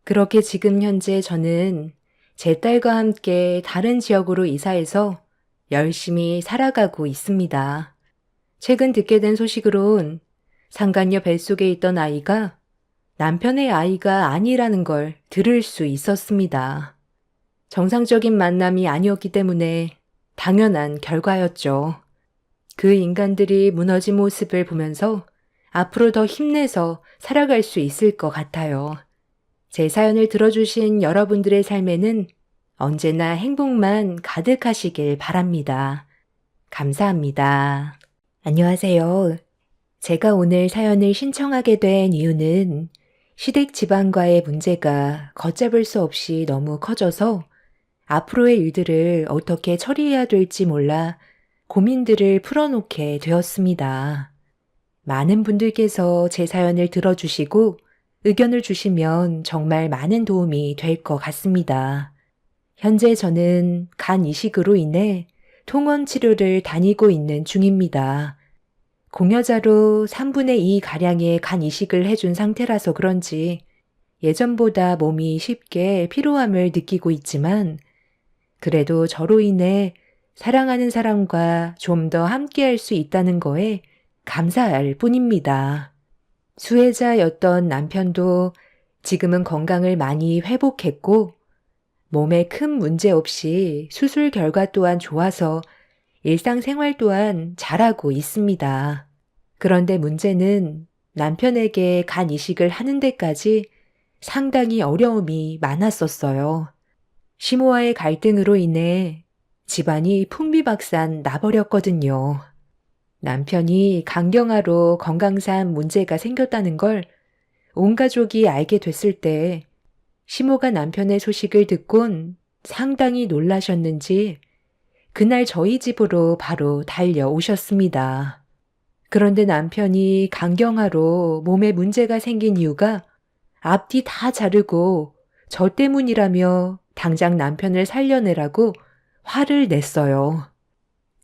그렇게 지금 현재 저는 제 딸과 함께 다른 지역으로 이사해서 열심히 살아가고 있습니다. 최근 듣게 된 소식으론 상간녀 뱃속에 있던 아이가 남편의 아이가 아니라는 걸 들을 수 있었습니다. 정상적인 만남이 아니었기 때문에 당연한 결과였죠. 그 인간들이 무너진 모습을 보면서 앞으로 더 힘내서 살아갈 수 있을 것 같아요. 제 사연을 들어주신 여러분들의 삶에는 언제나 행복만 가득하시길 바랍니다. 감사합니다. 안녕하세요. 제가 오늘 사연을 신청하게 된 이유는 시댁 집안과의 문제가 걷잡을 수 없이 너무 커져서 앞으로의 일들을 어떻게 처리해야 될지 몰라 고민들을 풀어놓게 되었습니다. 많은 분들께서 제 사연을 들어주시고 의견을 주시면 정말 많은 도움이 될 것 같습니다. 현재 저는 간 이식으로 인해 통원 치료를 다니고 있는 중입니다. 공여자로 3분의 2 가량의 간 이식을 해준 상태라서 그런지 예전보다 몸이 쉽게 피로함을 느끼고 있지만 그래도 저로 인해 사랑하는 사람과 좀 더 함께할 수 있다는 거에 감사할 뿐입니다. 수혜자였던 남편도 지금은 건강을 많이 회복했고 몸에 큰 문제 없이 수술 결과 또한 좋아서 일상생활 또한 잘하고 있습니다. 그런데 문제는 남편에게 간 이식을 하는 데까지 상당히 어려움이 많았었어요. 시모와의 갈등으로 인해 집안이 풍비박산 나버렸거든요. 남편이 간경화로 건강상 문제가 생겼다는 걸 온 가족이 알게 됐을 때 시모가 남편의 소식을 듣곤 상당히 놀라셨는지 그날 저희 집으로 바로 달려오셨습니다. 그런데 남편이 간경화로 몸에 문제가 생긴 이유가 앞뒤 다 자르고 저 때문이라며 당장 남편을 살려내라고 화를 냈어요.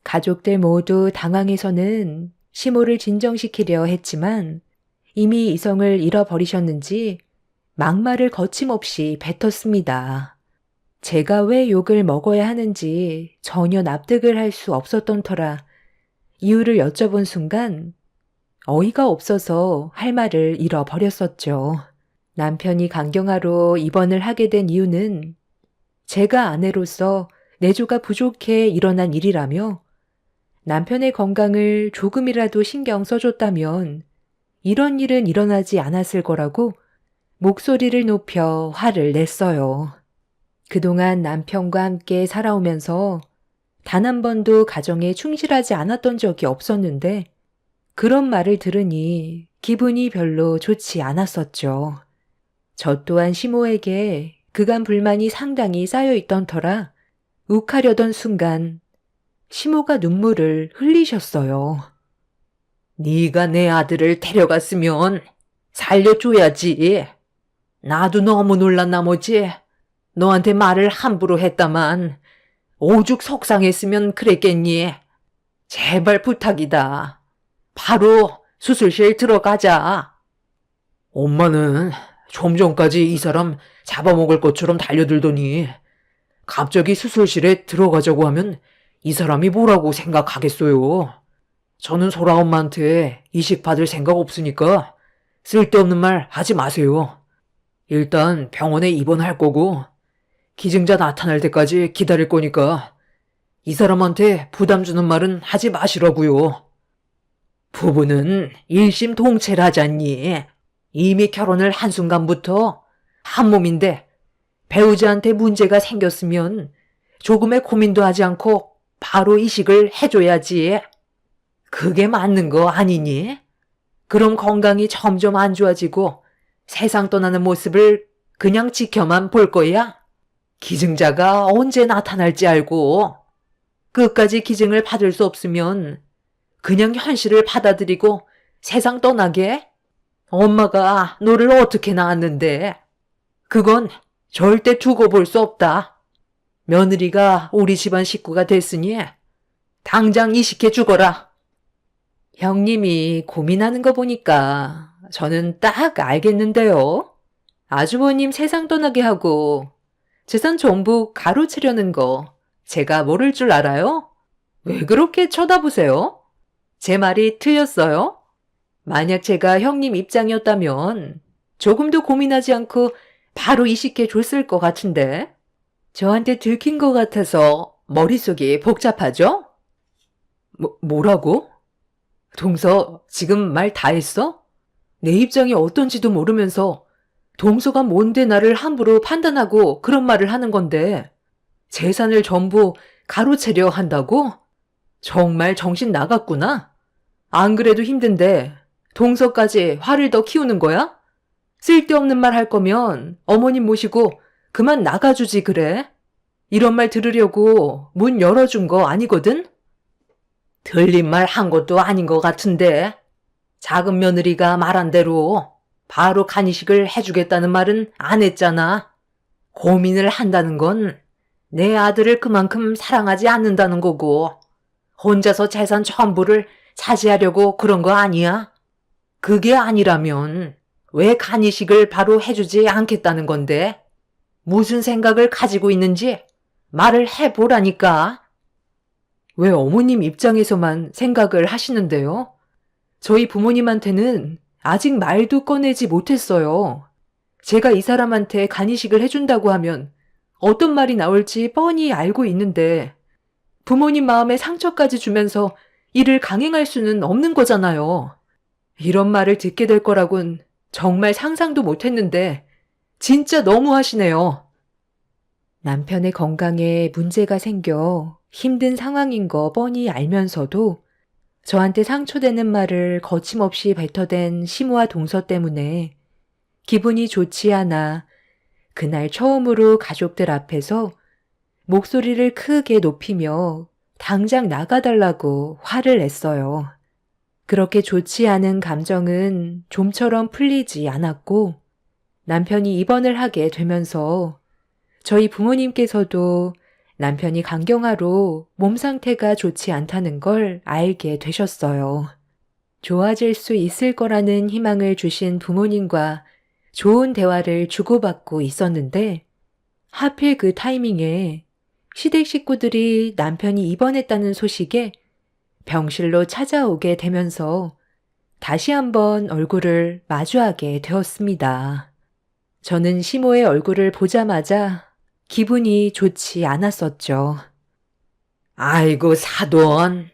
가족들 모두 당황해서는 시모를 진정시키려 했지만 이미 이성을 잃어버리셨는지 막말을 거침없이 뱉었습니다. 제가 왜 욕을 먹어야 하는지 전혀 납득을 할 수 없었던 터라 이유를 여쭤본 순간 어이가 없어서 할 말을 잃어버렸었죠. 남편이 강경화로 입원을 하게 된 이유는 제가 아내로서 내조가 부족해 일어난 일이라며 남편의 건강을 조금이라도 신경 써줬다면 이런 일은 일어나지 않았을 거라고 목소리를 높여 화를 냈어요. 그동안 남편과 함께 살아오면서 단 한 번도 가정에 충실하지 않았던 적이 없었는데 그런 말을 들으니 기분이 별로 좋지 않았었죠. 저 또한 시모에게 그간 불만이 상당히 쌓여 있던 터라 욱하려던 순간 시모가 눈물을 흘리셨어요. 네가 내 아들을 데려갔으면 살려줘야지. 나도 너무 놀란 나머지 너한테 말을 함부로 했다만 오죽 속상했으면 그랬겠니. 제발 부탁이다. 바로 수술실 들어가자. 엄마는 좀 전까지 이 사람 잡아먹을 것처럼 달려들더니 갑자기 수술실에 들어가자고 하면 이 사람이 뭐라고 생각하겠어요. 저는 소라 엄마한테 이식 받을 생각 없으니까 쓸데없는 말 하지 마세요. 일단 병원에 입원할 거고 기증자 나타날 때까지 기다릴 거니까 이 사람한테 부담 주는 말은 하지 마시라고요. 부부는 일심동체라잖니. 이미 결혼을 한순간부터 한 몸인데 배우자한테 문제가 생겼으면 조금의 고민도 하지 않고 바로 이식을 해줘야지. 그게 맞는 거 아니니? 그럼 건강이 점점 안 좋아지고 세상 떠나는 모습을 그냥 지켜만 볼 거야? 기증자가 언제 나타날지 알고 끝까지 기증을 받을 수 없으면 그냥 현실을 받아들이고 세상 떠나게? 엄마가 너를 어떻게 낳았는데? 그건 절대 두고 볼 수 없다. 며느리가 우리 집안 식구가 됐으니 당장 이식해 주거라. 형님이 고민하는 거 보니까 저는 딱 알겠는데요. 아주버님 세상 떠나게 하고 재산 전부 가로채려는 거 제가 모를 줄 알아요? 왜 그렇게 쳐다보세요? 제 말이 틀렸어요? 만약 제가 형님 입장이었다면 조금도 고민하지 않고 바로 이식해 줬을 것 같은데 저한테 들킨 것 같아서 머릿속이 복잡하죠? 뭐라고? 동서 지금 말 다 했어? 내 입장이 어떤지도 모르면서 동서가 뭔데 나를 함부로 판단하고 그런 말을 하는 건데 재산을 전부 가로채려 한다고? 정말 정신 나갔구나. 안 그래도 힘든데 동서까지 화를 더 키우는 거야? 쓸데없는 말 할 거면 어머님 모시고 그만 나가주지 그래. 이런 말 들으려고 문 열어준 거 아니거든? 틀린 말 한 것도 아닌 것 같은데 작은 며느리가 말한 대로 바로 간이식을 해주겠다는 말은 안 했잖아. 고민을 한다는 건 내 아들을 그만큼 사랑하지 않는다는 거고 혼자서 재산 전부를 차지하려고 그런 거 아니야? 그게 아니라면 왜 간이식을 바로 해주지 않겠다는 건데? 무슨 생각을 가지고 있는지 말을 해보라니까. 왜 어머님 입장에서만 생각을 하시는데요? 저희 부모님한테는 아직 말도 꺼내지 못했어요. 제가 이 사람한테 간이식을 해준다고 하면 어떤 말이 나올지 뻔히 알고 있는데 부모님 마음에 상처까지 주면서 이를 강행할 수는 없는 거잖아요. 이런 말을 듣게 될 거라곤 정말 상상도 못했는데 진짜 너무하시네요. 남편의 건강에 문제가 생겨 힘든 상황인 거 뻔히 알면서도 저한테 상처되는 말을 거침없이 뱉어댄 시모와 동서 때문에 기분이 좋지 않아 그날 처음으로 가족들 앞에서 목소리를 크게 높이며 당장 나가달라고 화를 냈어요. 그렇게 좋지 않은 감정은 좀처럼 풀리지 않았고 남편이 입원을 하게 되면서 저희 부모님께서도 남편이 간경화로 몸 상태가 좋지 않다는 걸 알게 되셨어요. 좋아질 수 있을 거라는 희망을 주신 부모님과 좋은 대화를 주고받고 있었는데 하필 그 타이밍에 시댁 식구들이 남편이 입원했다는 소식에 병실로 찾아오게 되면서 다시 한번 얼굴을 마주하게 되었습니다. 저는 시모의 얼굴을 보자마자 기분이 좋지 않았었죠. 아이고, 사돈.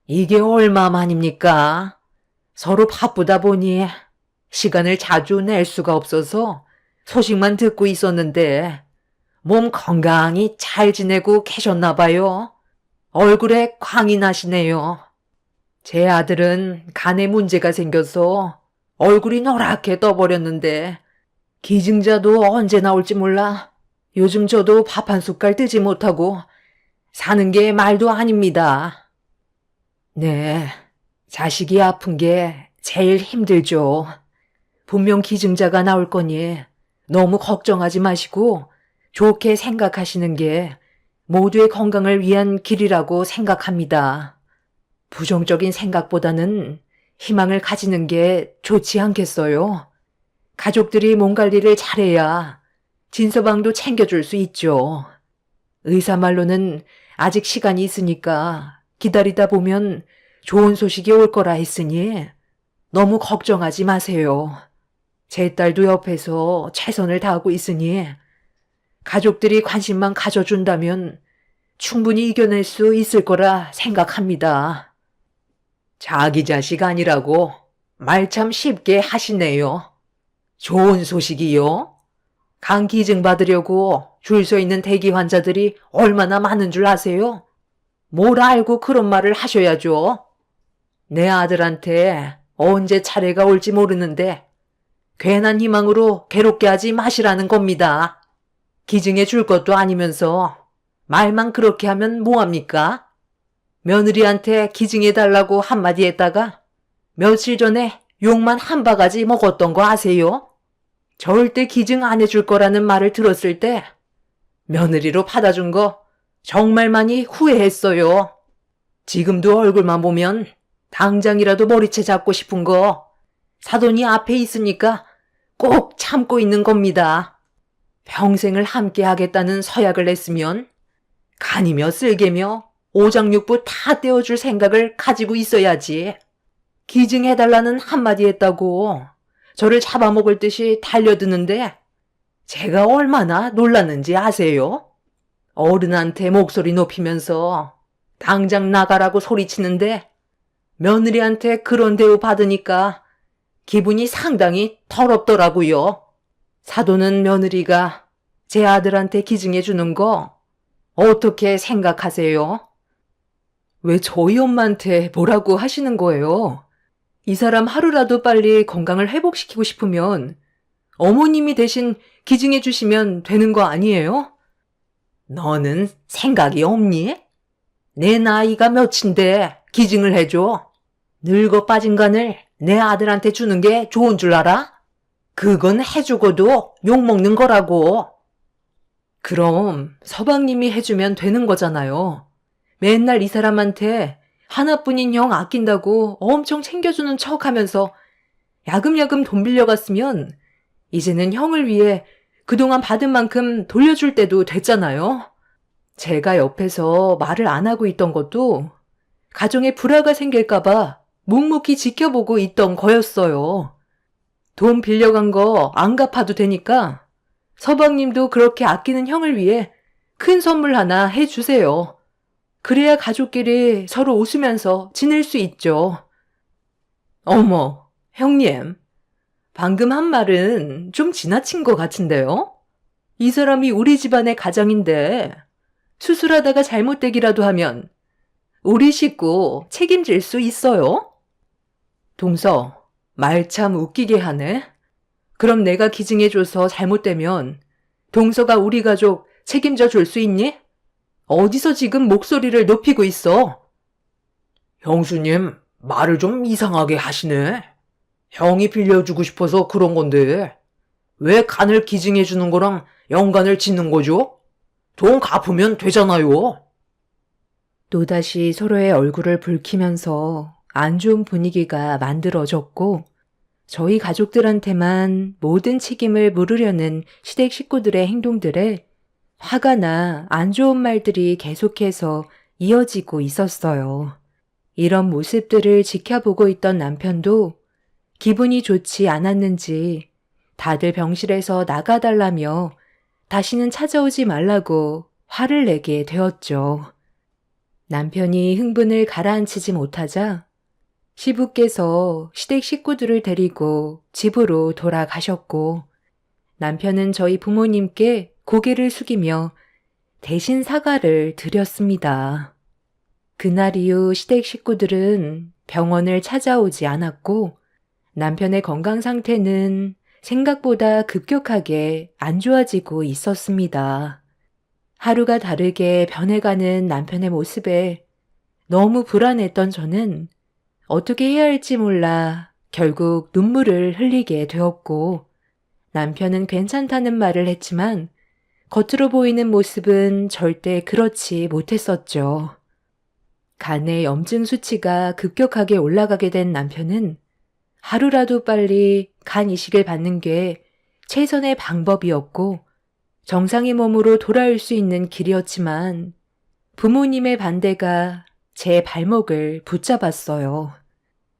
이게 얼마만입니까? 서로 바쁘다 보니 시간을 자주 낼 수가 없어서 소식만 듣고 있었는데 몸 건강히 잘 지내고 계셨나 봐요. 얼굴에 광이 나시네요. 제 아들은 간에 문제가 생겨서 얼굴이 노랗게 떠버렸는데 기증자도 언제 나올지 몰라. 요즘 저도 밥 한 숟갈 뜨지 못하고 사는 게 말도 아닙니다. 네, 자식이 아픈 게 제일 힘들죠. 분명 기증자가 나올 거니 너무 걱정하지 마시고 좋게 생각하시는 게 모두의 건강을 위한 길이라고 생각합니다. 부정적인 생각보다는 희망을 가지는 게 좋지 않겠어요? 가족들이 몸 관리를 잘해야 진서방도 챙겨줄 수 있죠. 의사 말로는 아직 시간이 있으니까 기다리다 보면 좋은 소식이 올 거라 했으니 너무 걱정하지 마세요. 제 딸도 옆에서 최선을 다하고 있으니 가족들이 관심만 가져준다면 충분히 이겨낼 수 있을 거라 생각합니다. 자기 자식 아니라고 말 참 쉽게 하시네요. 좋은 소식이요? 간 기증 받으려고 줄 서 있는 대기 환자들이 얼마나 많은 줄 아세요? 뭘 알고 그런 말을 하셔야죠. 내 아들한테 언제 차례가 올지 모르는데 괜한 희망으로 괴롭게 하지 마시라는 겁니다. 기증해 줄 것도 아니면서 말만 그렇게 하면 뭐합니까? 며느리한테 기증해 달라고 한마디 했다가 며칠 전에 욕만 한 바가지 먹었던 거 아세요? 절대 기증 안 해줄 거라는 말을 들었을 때 며느리로 받아준 거 정말 많이 후회했어요. 지금도 얼굴만 보면 당장이라도 머리채 잡고 싶은 거 사돈이 앞에 있으니까 꼭 참고 있는 겁니다. 평생을 함께 하겠다는 서약을 냈으면 간이며 쓸개며 오장육부 다 떼어줄 생각을 가지고 있어야지. 기증해달라는 한마디 했다고 저를 잡아먹을 듯이 달려드는데 제가 얼마나 놀랐는지 아세요? 어른한테 목소리 높이면서 당장 나가라고 소리치는데 며느리한테 그런 대우 받으니까 기분이 상당히 더럽더라고요. 사돈은 며느리가 제 아들한테 기증해 주는 거 어떻게 생각하세요? 왜 저희 엄마한테 뭐라고 하시는 거예요? 이 사람 하루라도 빨리 건강을 회복시키고 싶으면 어머님이 대신 기증해 주시면 되는 거 아니에요? 너는 생각이 없니? 내 나이가 몇인데 기증을 해줘. 늙어 빠진 간을 내 아들한테 주는 게 좋은 줄 알아? 그건 해주고도 욕먹는 거라고. 그럼 서방님이 해주면 되는 거잖아요. 맨날 이 사람한테 하나뿐인 형 아낀다고 엄청 챙겨주는 척 하면서 야금야금 돈 빌려갔으면 이제는 형을 위해 그동안 받은 만큼 돌려줄 때도 됐잖아요. 제가 옆에서 말을 안 하고 있던 것도 가정에 불화가 생길까봐 묵묵히 지켜보고 있던 거였어요. 돈 빌려간 거 안 갚아도 되니까 서방님도 그렇게 아끼는 형을 위해 큰 선물 하나 해주세요. 그래야 가족끼리 서로 웃으면서 지낼 수 있죠. 어머, 형님. 방금 한 말은 좀 지나친 것 같은데요? 이 사람이 우리 집안의 가장인데 수술하다가 잘못되기라도 하면 우리 식구 책임질 수 있어요? 동서, 말 참 웃기게 하네. 그럼 내가 기증해줘서 잘못되면 동서가 우리 가족 책임져 줄 수 있니? 어디서 지금 목소리를 높이고 있어? 형수님, 말을 좀 이상하게 하시네. 형이 빌려주고 싶어서 그런 건데 왜 간을 기증해 주는 거랑 연관을 짓는 거죠? 돈 갚으면 되잖아요. 또다시 서로의 얼굴을 붉히면서 안 좋은 분위기가 만들어졌고 저희 가족들한테만 모든 책임을 물으려는 시댁 식구들의 행동들에 화가 나 안 좋은 말들이 계속해서 이어지고 있었어요. 이런 모습들을 지켜보고 있던 남편도 기분이 좋지 않았는지 다들 병실에서 나가달라며 다시는 찾아오지 말라고 화를 내게 되었죠. 남편이 흥분을 가라앉히지 못하자 시부께서 시댁 식구들을 데리고 집으로 돌아가셨고 남편은 저희 부모님께 고개를 숙이며 대신 사과를 드렸습니다. 그날 이후 시댁 식구들은 병원을 찾아오지 않았고 남편의 건강 상태는 생각보다 급격하게 안 좋아지고 있었습니다. 하루가 다르게 변해가는 남편의 모습에 너무 불안했던 저는 어떻게 해야 할지 몰라 결국 눈물을 흘리게 되었고 남편은 괜찮다는 말을 했지만 겉으로 보이는 모습은 절대 그렇지 못했었죠. 간의 염증 수치가 급격하게 올라가게 된 남편은 하루라도 빨리 간 이식을 받는 게 최선의 방법이었고 정상의 몸으로 돌아올 수 있는 길이었지만 부모님의 반대가 제 발목을 붙잡았어요.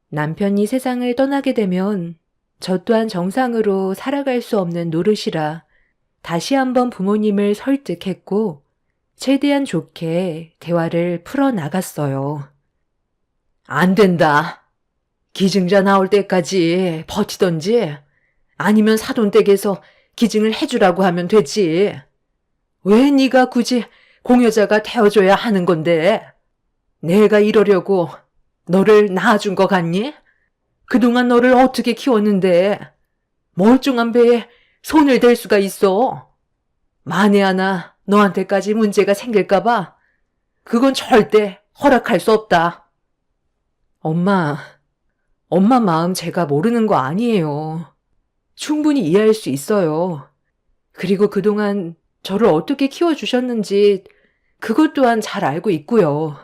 남편이 세상을 떠나게 되면 저 또한 정상으로 살아갈 수 없는 노릇이라 다시 한번 부모님을 설득했고 최대한 좋게 대화를 풀어나갔어요. 안 된다. 기증자 나올 때까지 버티던지 아니면 사돈댁에서 기증을 해주라고 하면 되지. 왜 네가 굳이 공여자가 되어줘야 하는 건데? 내가 이러려고 너를 낳아준 거 같니? 그동안 너를 어떻게 키웠는데 멀쩡한 배에 손을 댈 수가 있어? 만에 하나 너한테까지 문제가 생길까봐 그건 절대 허락할 수 없다. 엄마 마음 제가 모르는 거 아니에요. 충분히 이해할 수 있어요. 그리고 그동안 저를 어떻게 키워주셨는지 그것 또한 잘 알고 있고요.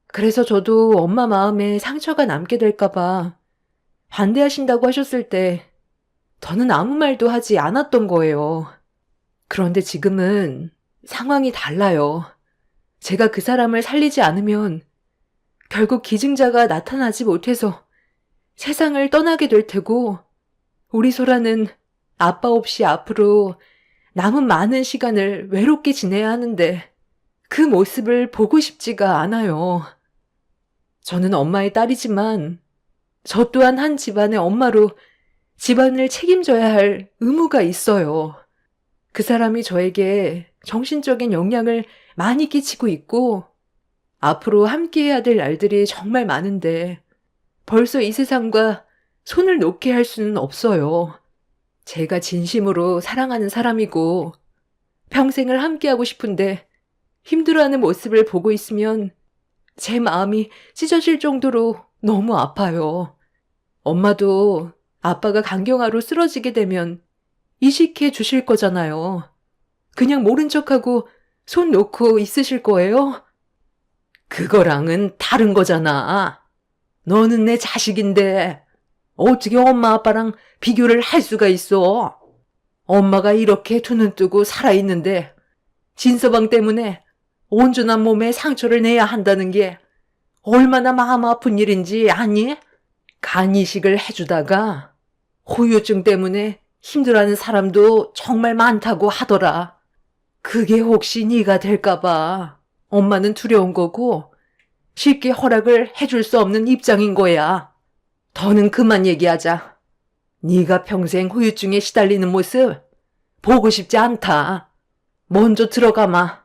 그래서 저도 엄마 마음에 상처가 남게 될까봐 반대하신다고 하셨을 때 저는 아무 말도 하지 않았던 거예요. 그런데 지금은 상황이 달라요. 제가 그 사람을 살리지 않으면 결국 기증자가 나타나지 못해서 세상을 떠나게 될 테고 우리 소라는 아빠 없이 앞으로 남은 많은 시간을 외롭게 지내야 하는데 그 모습을 보고 싶지가 않아요. 저는 엄마의 딸이지만 저 또한 한 집안의 엄마로 집안을 책임져야 할 의무가 있어요. 그 사람이 저에게 정신적인 영향을 많이 끼치고 있고 앞으로 함께해야 될 날들이 정말 많은데 벌써 이 세상과 손을 놓게 할 수는 없어요. 제가 진심으로 사랑하는 사람이고 평생을 함께하고 싶은데 힘들어하는 모습을 보고 있으면 제 마음이 찢어질 정도로 너무 아파요. 엄마도 아빠가 간경화로 쓰러지게 되면 이식해 주실 거잖아요. 그냥 모른 척하고 손 놓고 있으실 거예요? 그거랑은 다른 거잖아. 너는 내 자식인데 어떻게 엄마 아빠랑 비교를 할 수가 있어? 엄마가 이렇게 두 눈 뜨고 살아있는데 진서방 때문에 온전한 몸에 상처를 내야 한다는 게 얼마나 마음 아픈 일인지 아니? 간 이식을 해주다가 후유증 때문에 힘들어하는 사람도 정말 많다고 하더라. 그게 혹시 네가 될까봐 엄마는 두려운 거고 쉽게 허락을 해줄 수 없는 입장인 거야. 더는 그만 얘기하자. 네가 평생 후유증에 시달리는 모습 보고 싶지 않다. 먼저 들어가마.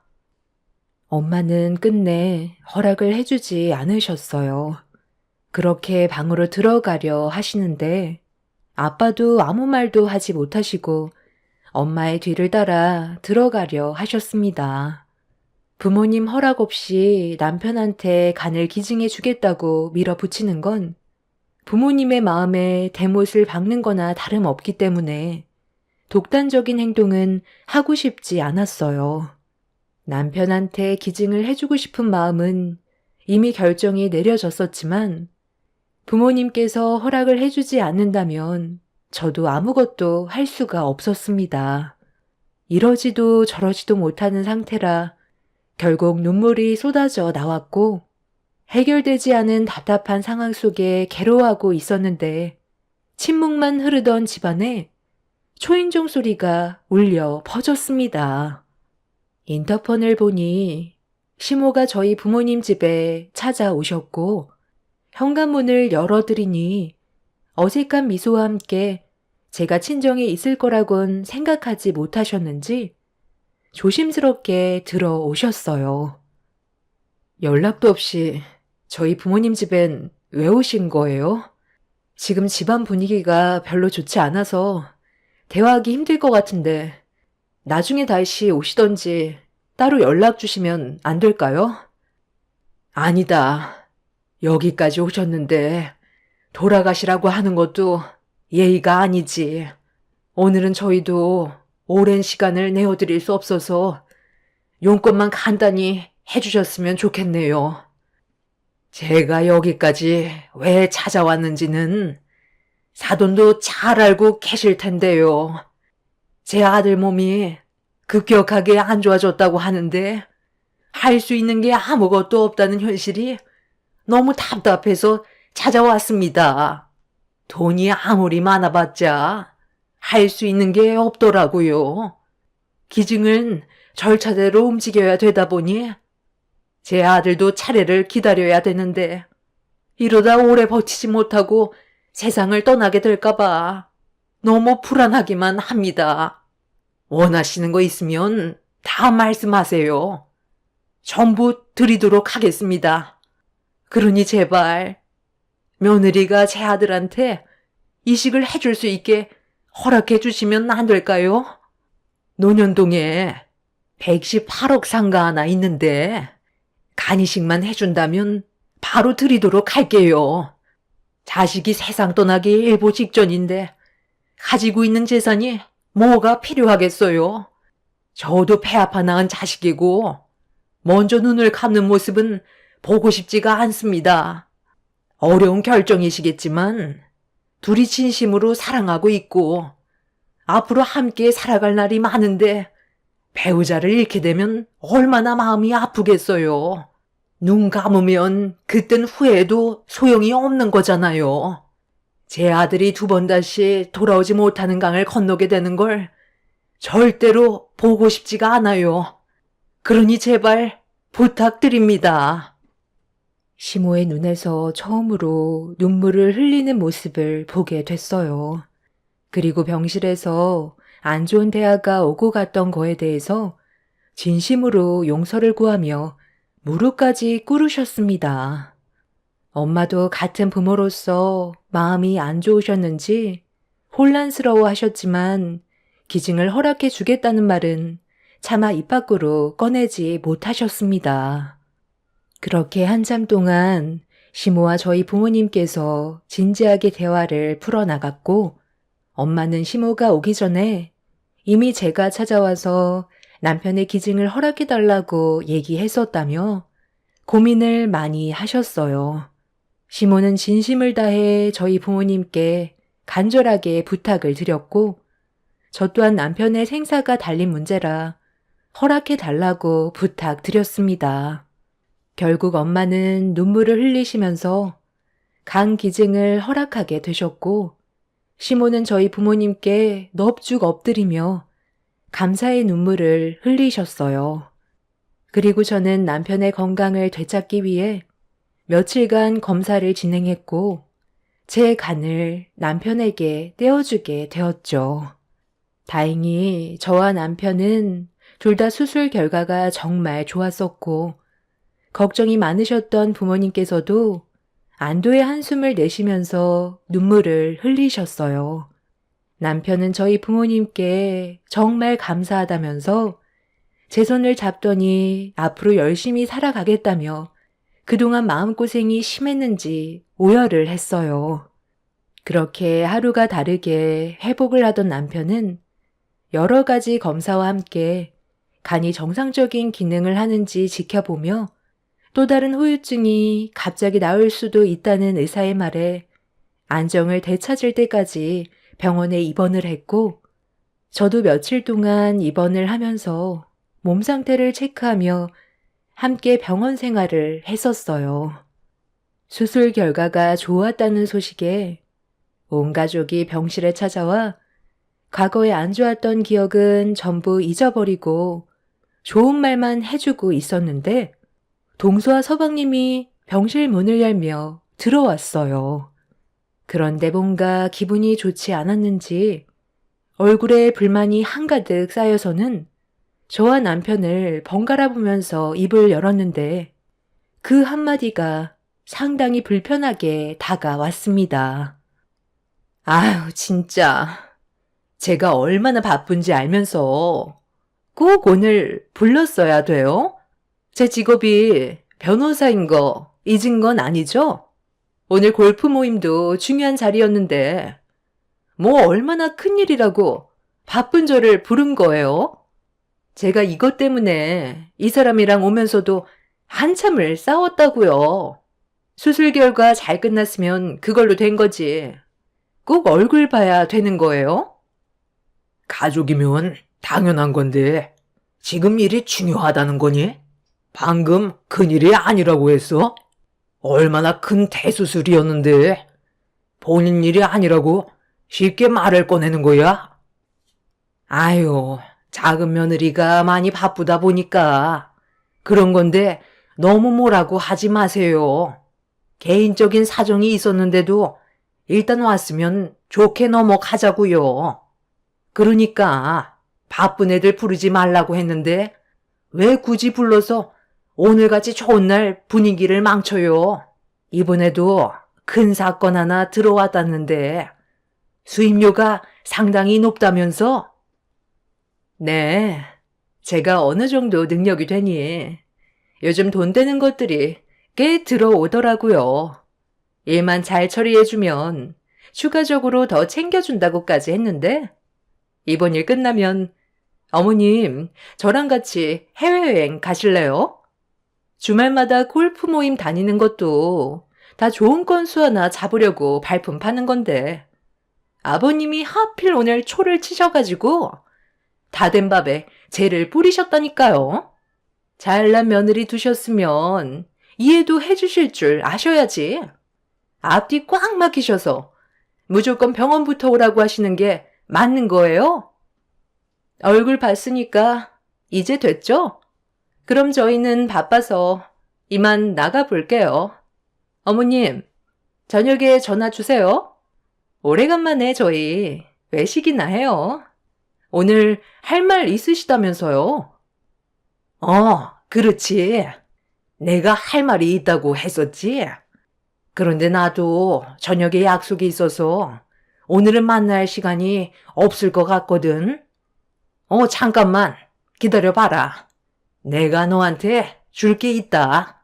엄마는 끝내 허락을 해주지 않으셨어요. 그렇게 방으로 들어가려 하시는데 아빠도 아무 말도 하지 못하시고 엄마의 뒤를 따라 들어가려 하셨습니다. 부모님 허락 없이 남편한테 간을 기증해 주겠다고 밀어붙이는 건 부모님의 마음에 대못을 박는 거나 다름없기 때문에 독단적인 행동은 하고 싶지 않았어요. 남편한테 기증을 해주고 싶은 마음은 이미 결정이 내려졌었지만 부모님께서 허락을 해주지 않는다면 저도 아무것도 할 수가 없었습니다. 이러지도 저러지도 못하는 상태라 결국 눈물이 쏟아져 나왔고 해결되지 않은 답답한 상황 속에 괴로워하고 있었는데 침묵만 흐르던 집안에 초인종 소리가 울려 퍼졌습니다. 인터폰을 보니 시모가 저희 부모님 집에 찾아오셨고 현관문을 열어드리니 어색한 미소와 함께 제가 친정에 있을 거라곤 생각하지 못하셨는지 조심스럽게 들어오셨어요. 연락도 없이 저희 부모님 집엔 왜 오신 거예요? 지금 집안 분위기가 별로 좋지 않아서 대화하기 힘들 것 같은데 나중에 다시 오시던지 따로 연락 주시면 안 될까요? 아니다. 여기까지 오셨는데 돌아가시라고 하는 것도 예의가 아니지. 오늘은 저희도 오랜 시간을 내어드릴 수 없어서 용건만 간단히 해주셨으면 좋겠네요. 제가 여기까지 왜 찾아왔는지는 사돈도 잘 알고 계실 텐데요. 제 아들 몸이 급격하게 안 좋아졌다고 하는데 할 수 있는 게 아무것도 없다는 현실이 너무 답답해서 찾아왔습니다. 돈이 아무리 많아봤자 할 수 있는 게 없더라고요. 기증은 절차대로 움직여야 되다 보니 제 아들도 차례를 기다려야 되는데 이러다 오래 버티지 못하고 세상을 떠나게 될까봐 너무 불안하기만 합니다. 원하시는 거 있으면 다 말씀하세요. 전부 드리도록 하겠습니다. 그러니 제발 며느리가 제 아들한테 이식을 해줄 수 있게 허락해 주시면 안 될까요? 논현동에 118억 상가 하나 있는데 간이식만 해준다면 바로 드리도록 할게요. 자식이 세상 떠나기 일보 직전인데 가지고 있는 재산이 뭐가 필요하겠어요? 저도 폐 아파 낳은 자식이고 먼저 눈을 감는 모습은 보고 싶지가 않습니다. 어려운 결정이시겠지만 둘이 진심으로 사랑하고 있고 앞으로 함께 살아갈 날이 많은데 배우자를 잃게 되면 얼마나 마음이 아프겠어요. 눈 감으면 그땐 후회해도 소용이 없는 거잖아요. 제 아들이 두 번 다시 돌아오지 못하는 강을 건너게 되는 걸 절대로 보고 싶지가 않아요. 그러니 제발 부탁드립니다. 시모의 눈에서 처음으로 눈물을 흘리는 모습을 보게 됐어요. 그리고 병실에서 안 좋은 대화가 오고 갔던 거에 대해서 진심으로 용서를 구하며 무릎까지 꿇으셨습니다. 엄마도 같은 부모로서 마음이 안 좋으셨는지 혼란스러워 하셨지만 기증을 허락해 주겠다는 말은 차마 입 밖으로 꺼내지 못하셨습니다. 그렇게 한참 동안 시모와 저희 부모님께서 진지하게 대화를 풀어나갔고 엄마는 시모가 오기 전에 이미 제가 찾아와서 남편의 기증을 허락해달라고 얘기했었다며 고민을 많이 하셨어요. 시모는 진심을 다해 저희 부모님께 간절하게 부탁을 드렸고 저 또한 남편의 생사가 달린 문제라 허락해달라고 부탁드렸습니다. 결국 엄마는 눈물을 흘리시면서 간 기증을 허락하게 되셨고 시모는 저희 부모님께 넙죽 엎드리며 감사의 눈물을 흘리셨어요. 그리고 저는 남편의 건강을 되찾기 위해 며칠간 검사를 진행했고 제 간을 남편에게 떼어주게 되었죠. 다행히 저와 남편은 둘 다 수술 결과가 정말 좋았었고 걱정이 많으셨던 부모님께서도 안도의 한숨을 내쉬면서 눈물을 흘리셨어요. 남편은 저희 부모님께 정말 감사하다면서 제 손을 잡더니 앞으로 열심히 살아가겠다며 그동안 마음고생이 심했는지 오열을 했어요. 그렇게 하루가 다르게 회복을 하던 남편은 여러 가지 검사와 함께 간이 정상적인 기능을 하는지 지켜보며 또 다른 후유증이 갑자기 나올 수도 있다는 의사의 말에 안정을 되찾을 때까지 병원에 입원을 했고 저도 며칠 동안 입원을 하면서 몸 상태를 체크하며 함께 병원 생활을 했었어요. 수술 결과가 좋았다는 소식에 온 가족이 병실에 찾아와 과거에 안 좋았던 기억은 전부 잊어버리고 좋은 말만 해주고 있었는데 동수와 서방님이 병실 문을 열며 들어왔어요. 그런데 뭔가 기분이 좋지 않았는지 얼굴에 불만이 한가득 쌓여서는 저와 남편을 번갈아 보면서 입을 열었는데 그 한마디가 상당히 불편하게 다가왔습니다. 아유, 진짜. 제가 얼마나 바쁜지 알면서 꼭 오늘 불렀어야 돼요? 제 직업이 변호사인 거 잊은 건 아니죠? 오늘 골프 모임도 중요한 자리였는데 뭐 얼마나 큰일이라고 바쁜 저를 부른 거예요? 제가 이것 때문에 이 사람이랑 오면서도 한참을 싸웠다고요. 수술 결과 잘 끝났으면 그걸로 된 거지. 꼭 얼굴 봐야 되는 거예요? 가족이면 당연한 건데 지금 일이 중요하다는 거니? 방금 큰일이 아니라고 했어? 얼마나 큰 대수술이었는데 본인 일이 아니라고 쉽게 말을 꺼내는 거야? 아유, 작은 며느리가 많이 바쁘다 보니까 그런 건데 너무 뭐라고 하지 마세요. 개인적인 사정이 있었는데도 일단 왔으면 좋게 넘어가자고요. 그러니까 바쁜 애들 부르지 말라고 했는데 왜 굳이 불러서 오늘같이 좋은 날 분위기를 망쳐요. 이번에도 큰 사건 하나 들어왔다는데 수임료가 상당히 높다면서? 네, 제가 어느 정도 능력이 되니 요즘 돈 되는 것들이 꽤 들어오더라고요. 일만 잘 처리해주면 추가적으로 더 챙겨준다고까지 했는데 이번 일 끝나면 어머님 저랑 같이 해외여행 가실래요? 주말마다 골프 모임 다니는 것도 다 좋은 건수 하나 잡으려고 발품 파는 건데 아버님이 하필 오늘 초를 치셔가지고 다 된 밥에 재를 뿌리셨다니까요. 잘난 며느리 두셨으면 이해도 해주실 줄 아셔야지. 앞뒤 꽉 막히셔서 무조건 병원부터 오라고 하시는 게 맞는 거예요? 얼굴 봤으니까 이제 됐죠? 그럼 저희는 바빠서 이만 나가 볼게요. 어머님, 저녁에 전화 주세요. 오래간만에 저희 외식이나 해요. 오늘 할 말 있으시다면서요? 그렇지. 내가 할 말이 있다고 했었지. 그런데 나도 저녁에 약속이 있어서 오늘은 만날 시간이 없을 것 같거든. 잠깐만 기다려봐라. 내가 너한테 줄 게 있다.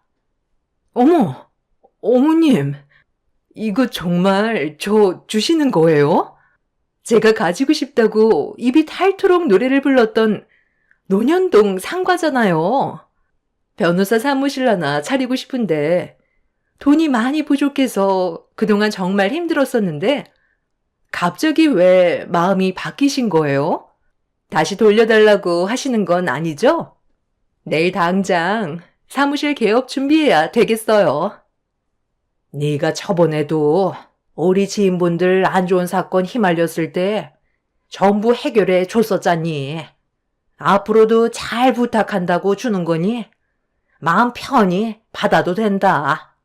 어머, 어머님, 이거 정말 저 주시는 거예요? 제가 가지고 싶다고 입이 닳도록 노래를 불렀던 논현동 상가잖아요. 변호사 사무실 하나 차리고 싶은데 돈이 많이 부족해서 그동안 정말 힘들었었는데 갑자기 왜 마음이 바뀌신 거예요? 다시 돌려달라고 하시는 건 아니죠? 내일 당장 사무실 개업 준비해야 되겠어요. 네가 저번에도 우리 지인분들 안 좋은 사건 휘말렸을 때 전부 해결해 줬었잖니. 앞으로도 잘 부탁한다고 주는 거니 마음 편히 받아도 된다.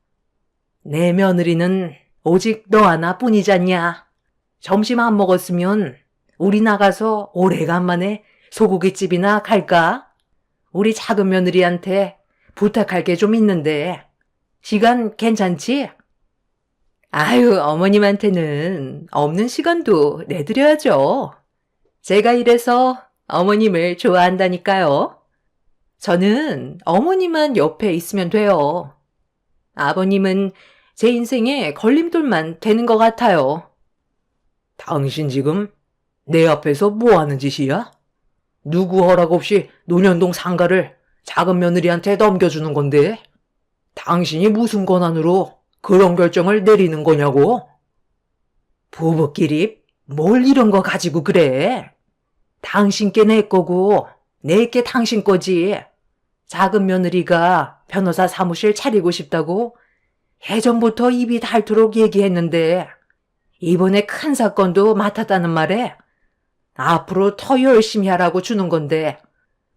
내 며느리는 오직 너 하나뿐이잖냐. 점심 안 먹었으면 우리 나가서 오래간만에 소고기집이나 갈까? 우리 작은 며느리한테 부탁할 게 좀 있는데 시간 괜찮지? 아유, 어머님한테는 없는 시간도 내드려야죠. 제가 이래서 어머님을 좋아한다니까요. 저는 어머니만 옆에 있으면 돼요. 아버님은 제 인생의 걸림돌만 되는 것 같아요. 당신 지금 내 앞에서 뭐 하는 짓이야? 누구 허락 없이 논현동 상가를 작은 며느리한테 넘겨주는 건데 당신이 무슨 권한으로 그런 결정을 내리는 거냐고? 부부끼리 뭘 이런 거 가지고 그래? 당신께 내 거고 내게 당신 거지. 작은 며느리가 변호사 사무실 차리고 싶다고 예전부터 입이 닳도록 얘기했는데 이번에 큰 사건도 맡았다는 말에 앞으로 더 열심히 하라고 주는 건데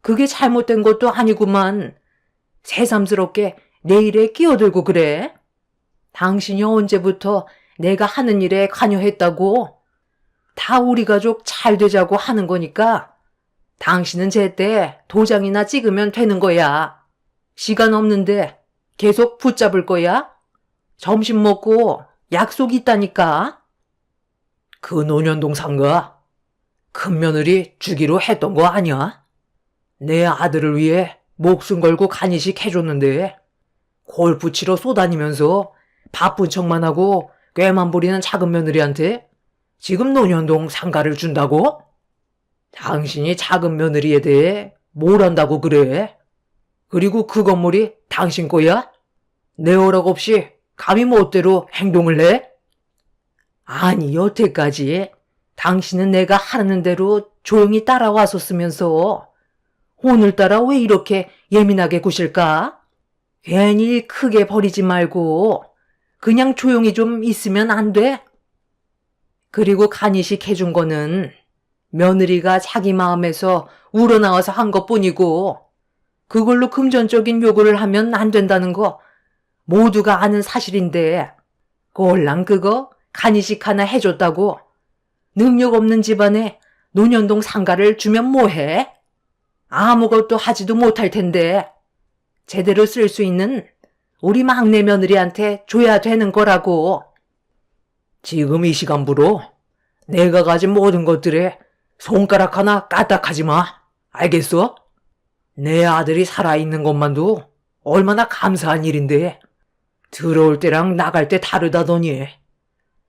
그게 잘못된 것도 아니구만. 새삼스럽게 내 일에 끼어들고 그래? 당신이 언제부터 내가 하는 일에 관여했다고? 다 우리 가족 잘 되자고 하는 거니까 당신은 제때 도장이나 찍으면 되는 거야. 시간 없는데 계속 붙잡을 거야? 점심 먹고 약속 있다니까. 그 논현동 상가 큰 며느리 주기로 했던 거 아니야? 내 아들을 위해 목숨 걸고 간이식 해줬는데 골프 치러 쏘다니면서 바쁜 척만 하고 꾀만 부리는 작은 며느리한테 지금 논현동 상가를 준다고? 당신이 작은 며느리에 대해 뭘 안다고 그래? 그리고 그 건물이 당신 거야? 내 허락 없이 감히 멋대로 행동을 해? 아니, 여태까지 당신은 내가 하는 대로 조용히 따라왔었으면서 오늘따라 왜 이렇게 예민하게 구실까? 괜히 크게 버리지 말고 그냥 조용히 좀 있으면 안 돼? 그리고 간이식 해준 거는 며느리가 자기 마음에서 우러나와서 한 것뿐이고 그걸로 금전적인 요구를 하면 안 된다는 거 모두가 아는 사실인데 꼴랑 그거 간이식 하나 해줬다고 능력 없는 집안에 논현동 상가를 주면 뭐해? 아무것도 하지도 못할 텐데 제대로 쓸 수 있는 우리 막내 며느리한테 줘야 되는 거라고. 지금 이 시간부로 내가 가진 모든 것들에 손가락 하나 까딱하지 마. 알겠어? 내 아들이 살아있는 것만도 얼마나 감사한 일인데 들어올 때랑 나갈 때 다르다더니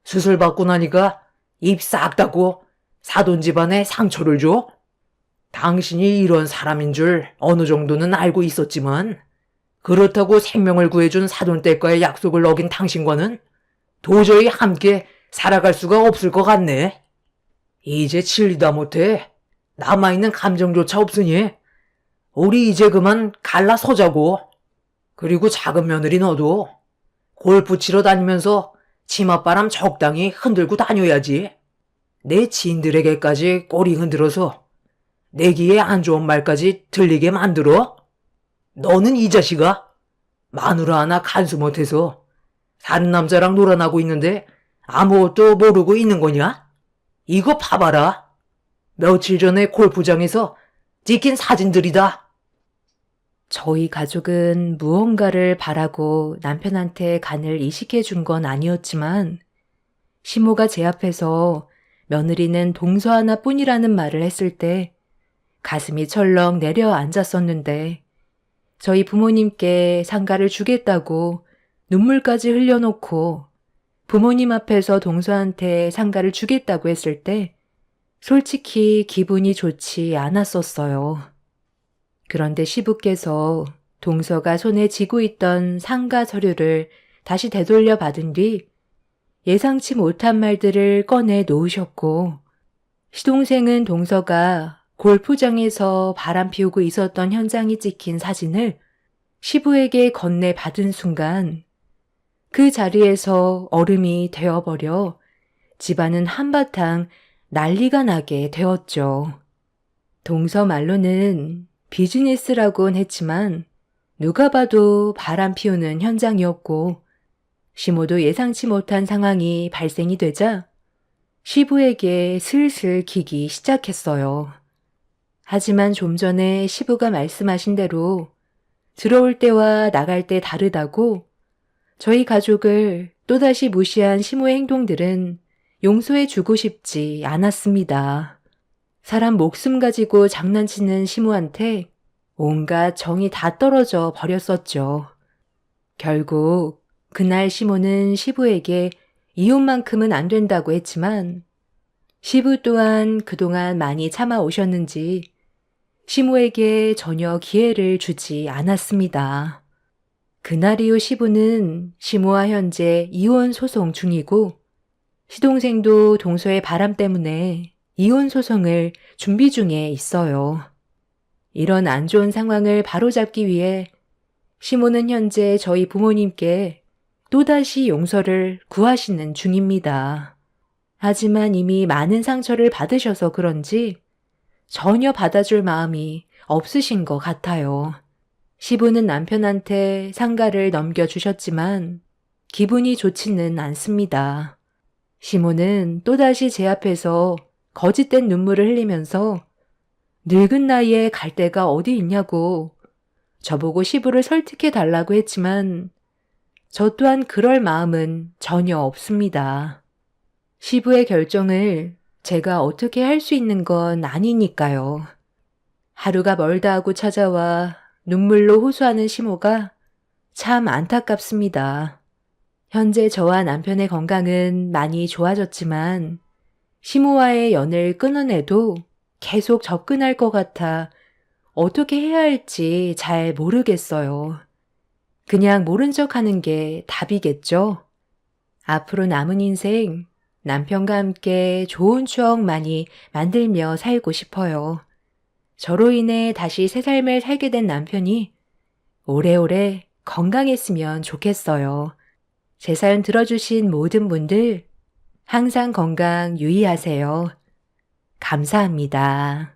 수술 받고 나니까 입 싹 닫고 사돈 집안에 상처를 줘? 당신이 이런 사람인 줄 어느 정도는 알고 있었지만 그렇다고 생명을 구해준 사돈댁과의 약속을 어긴 당신과는 도저히 함께 살아갈 수가 없을 것 같네. 이제 질리다 못해 남아있는 감정조차 없으니 우리 이제 그만 갈라서자고. 그리고 작은 며느리 너도 골프 치러 다니면서 치맛바람 적당히 흔들고 다녀야지. 내 지인들에게까지 꼬리 흔들어서 내 귀에 안 좋은 말까지 들리게 만들어? 너는 이 자식아, 마누라 하나 간수 못해서 다른 남자랑 놀아나고 있는데 아무것도 모르고 있는 거냐? 이거 봐봐라. 며칠 전에 골프장에서 찍힌 사진들이다. 저희 가족은 무언가를 바라고 남편한테 간을 이식해 준 건 아니었지만 시모가 제 앞에서 며느리는 동서 하나뿐이라는 말을 했을 때 가슴이 철렁 내려앉았었는데 저희 부모님께 상가를 주겠다고 눈물까지 흘려놓고 부모님 앞에서 동서한테 상가를 주겠다고 했을 때 솔직히 기분이 좋지 않았었어요. 그런데 시부께서 동서가 손에 쥐고 있던 상가 서류를 다시 되돌려 받은 뒤 예상치 못한 말들을 꺼내 놓으셨고 시동생은 동서가 골프장에서 바람 피우고 있었던 현장이 찍힌 사진을 시부에게 건네받은 순간 그 자리에서 얼음이 되어버려 집안은 한바탕 난리가 나게 되었죠. 동서 말로는 비즈니스라고는 했지만 누가 봐도 바람 피우는 현장이었고 시모도 예상치 못한 상황이 발생이 되자 시부에게 슬슬 기기 시작했어요. 하지만 좀 전에 시부가 말씀하신 대로 들어올 때와 나갈 때 다르다고 저희 가족을 또다시 무시한 시모의 행동들은 용서해 주고 싶지 않았습니다. 사람 목숨 가지고 장난치는 시모한테 온갖 정이 다 떨어져 버렸었죠. 결국 그날 시모는 시부에게 이혼만큼은 안 된다고 했지만 시부 또한 그동안 많이 참아오셨는지 시모에게 전혀 기회를 주지 않았습니다. 그날 이후 시부는 시모와 현재 이혼 소송 중이고 시동생도 동서의 바람 때문에 이혼 소송을 준비 중에 있어요. 이런 안 좋은 상황을 바로잡기 위해 시모는 현재 저희 부모님께 또다시 용서를 구하시는 중입니다. 하지만 이미 많은 상처를 받으셔서 그런지 전혀 받아줄 마음이 없으신 것 같아요. 시부는 남편한테 상가를 넘겨주셨지만 기분이 좋지는 않습니다. 시모는 또다시 제 앞에서 거짓된 눈물을 흘리면서 늙은 나이에 갈 데가 어디 있냐고 저보고 시부를 설득해 달라고 했지만 저 또한 그럴 마음은 전혀 없습니다. 시부의 결정을 제가 어떻게 할 수 있는 건 아니니까요. 하루가 멀다 하고 찾아와 눈물로 호소하는 시모가 참 안타깝습니다. 현재 저와 남편의 건강은 많이 좋아졌지만 시모와의 연을 끊어내도 계속 접근할 것 같아 어떻게 해야 할지 잘 모르겠어요. 그냥 모른 척 하는 게 답이겠죠? 앞으로 남은 인생 남편과 함께 좋은 추억 많이 만들며 살고 싶어요. 저로 인해 다시 새 삶을 살게 된 남편이 오래오래 건강했으면 좋겠어요. 제 사연 들어주신 모든 분들 항상 건강 유의하세요. 감사합니다.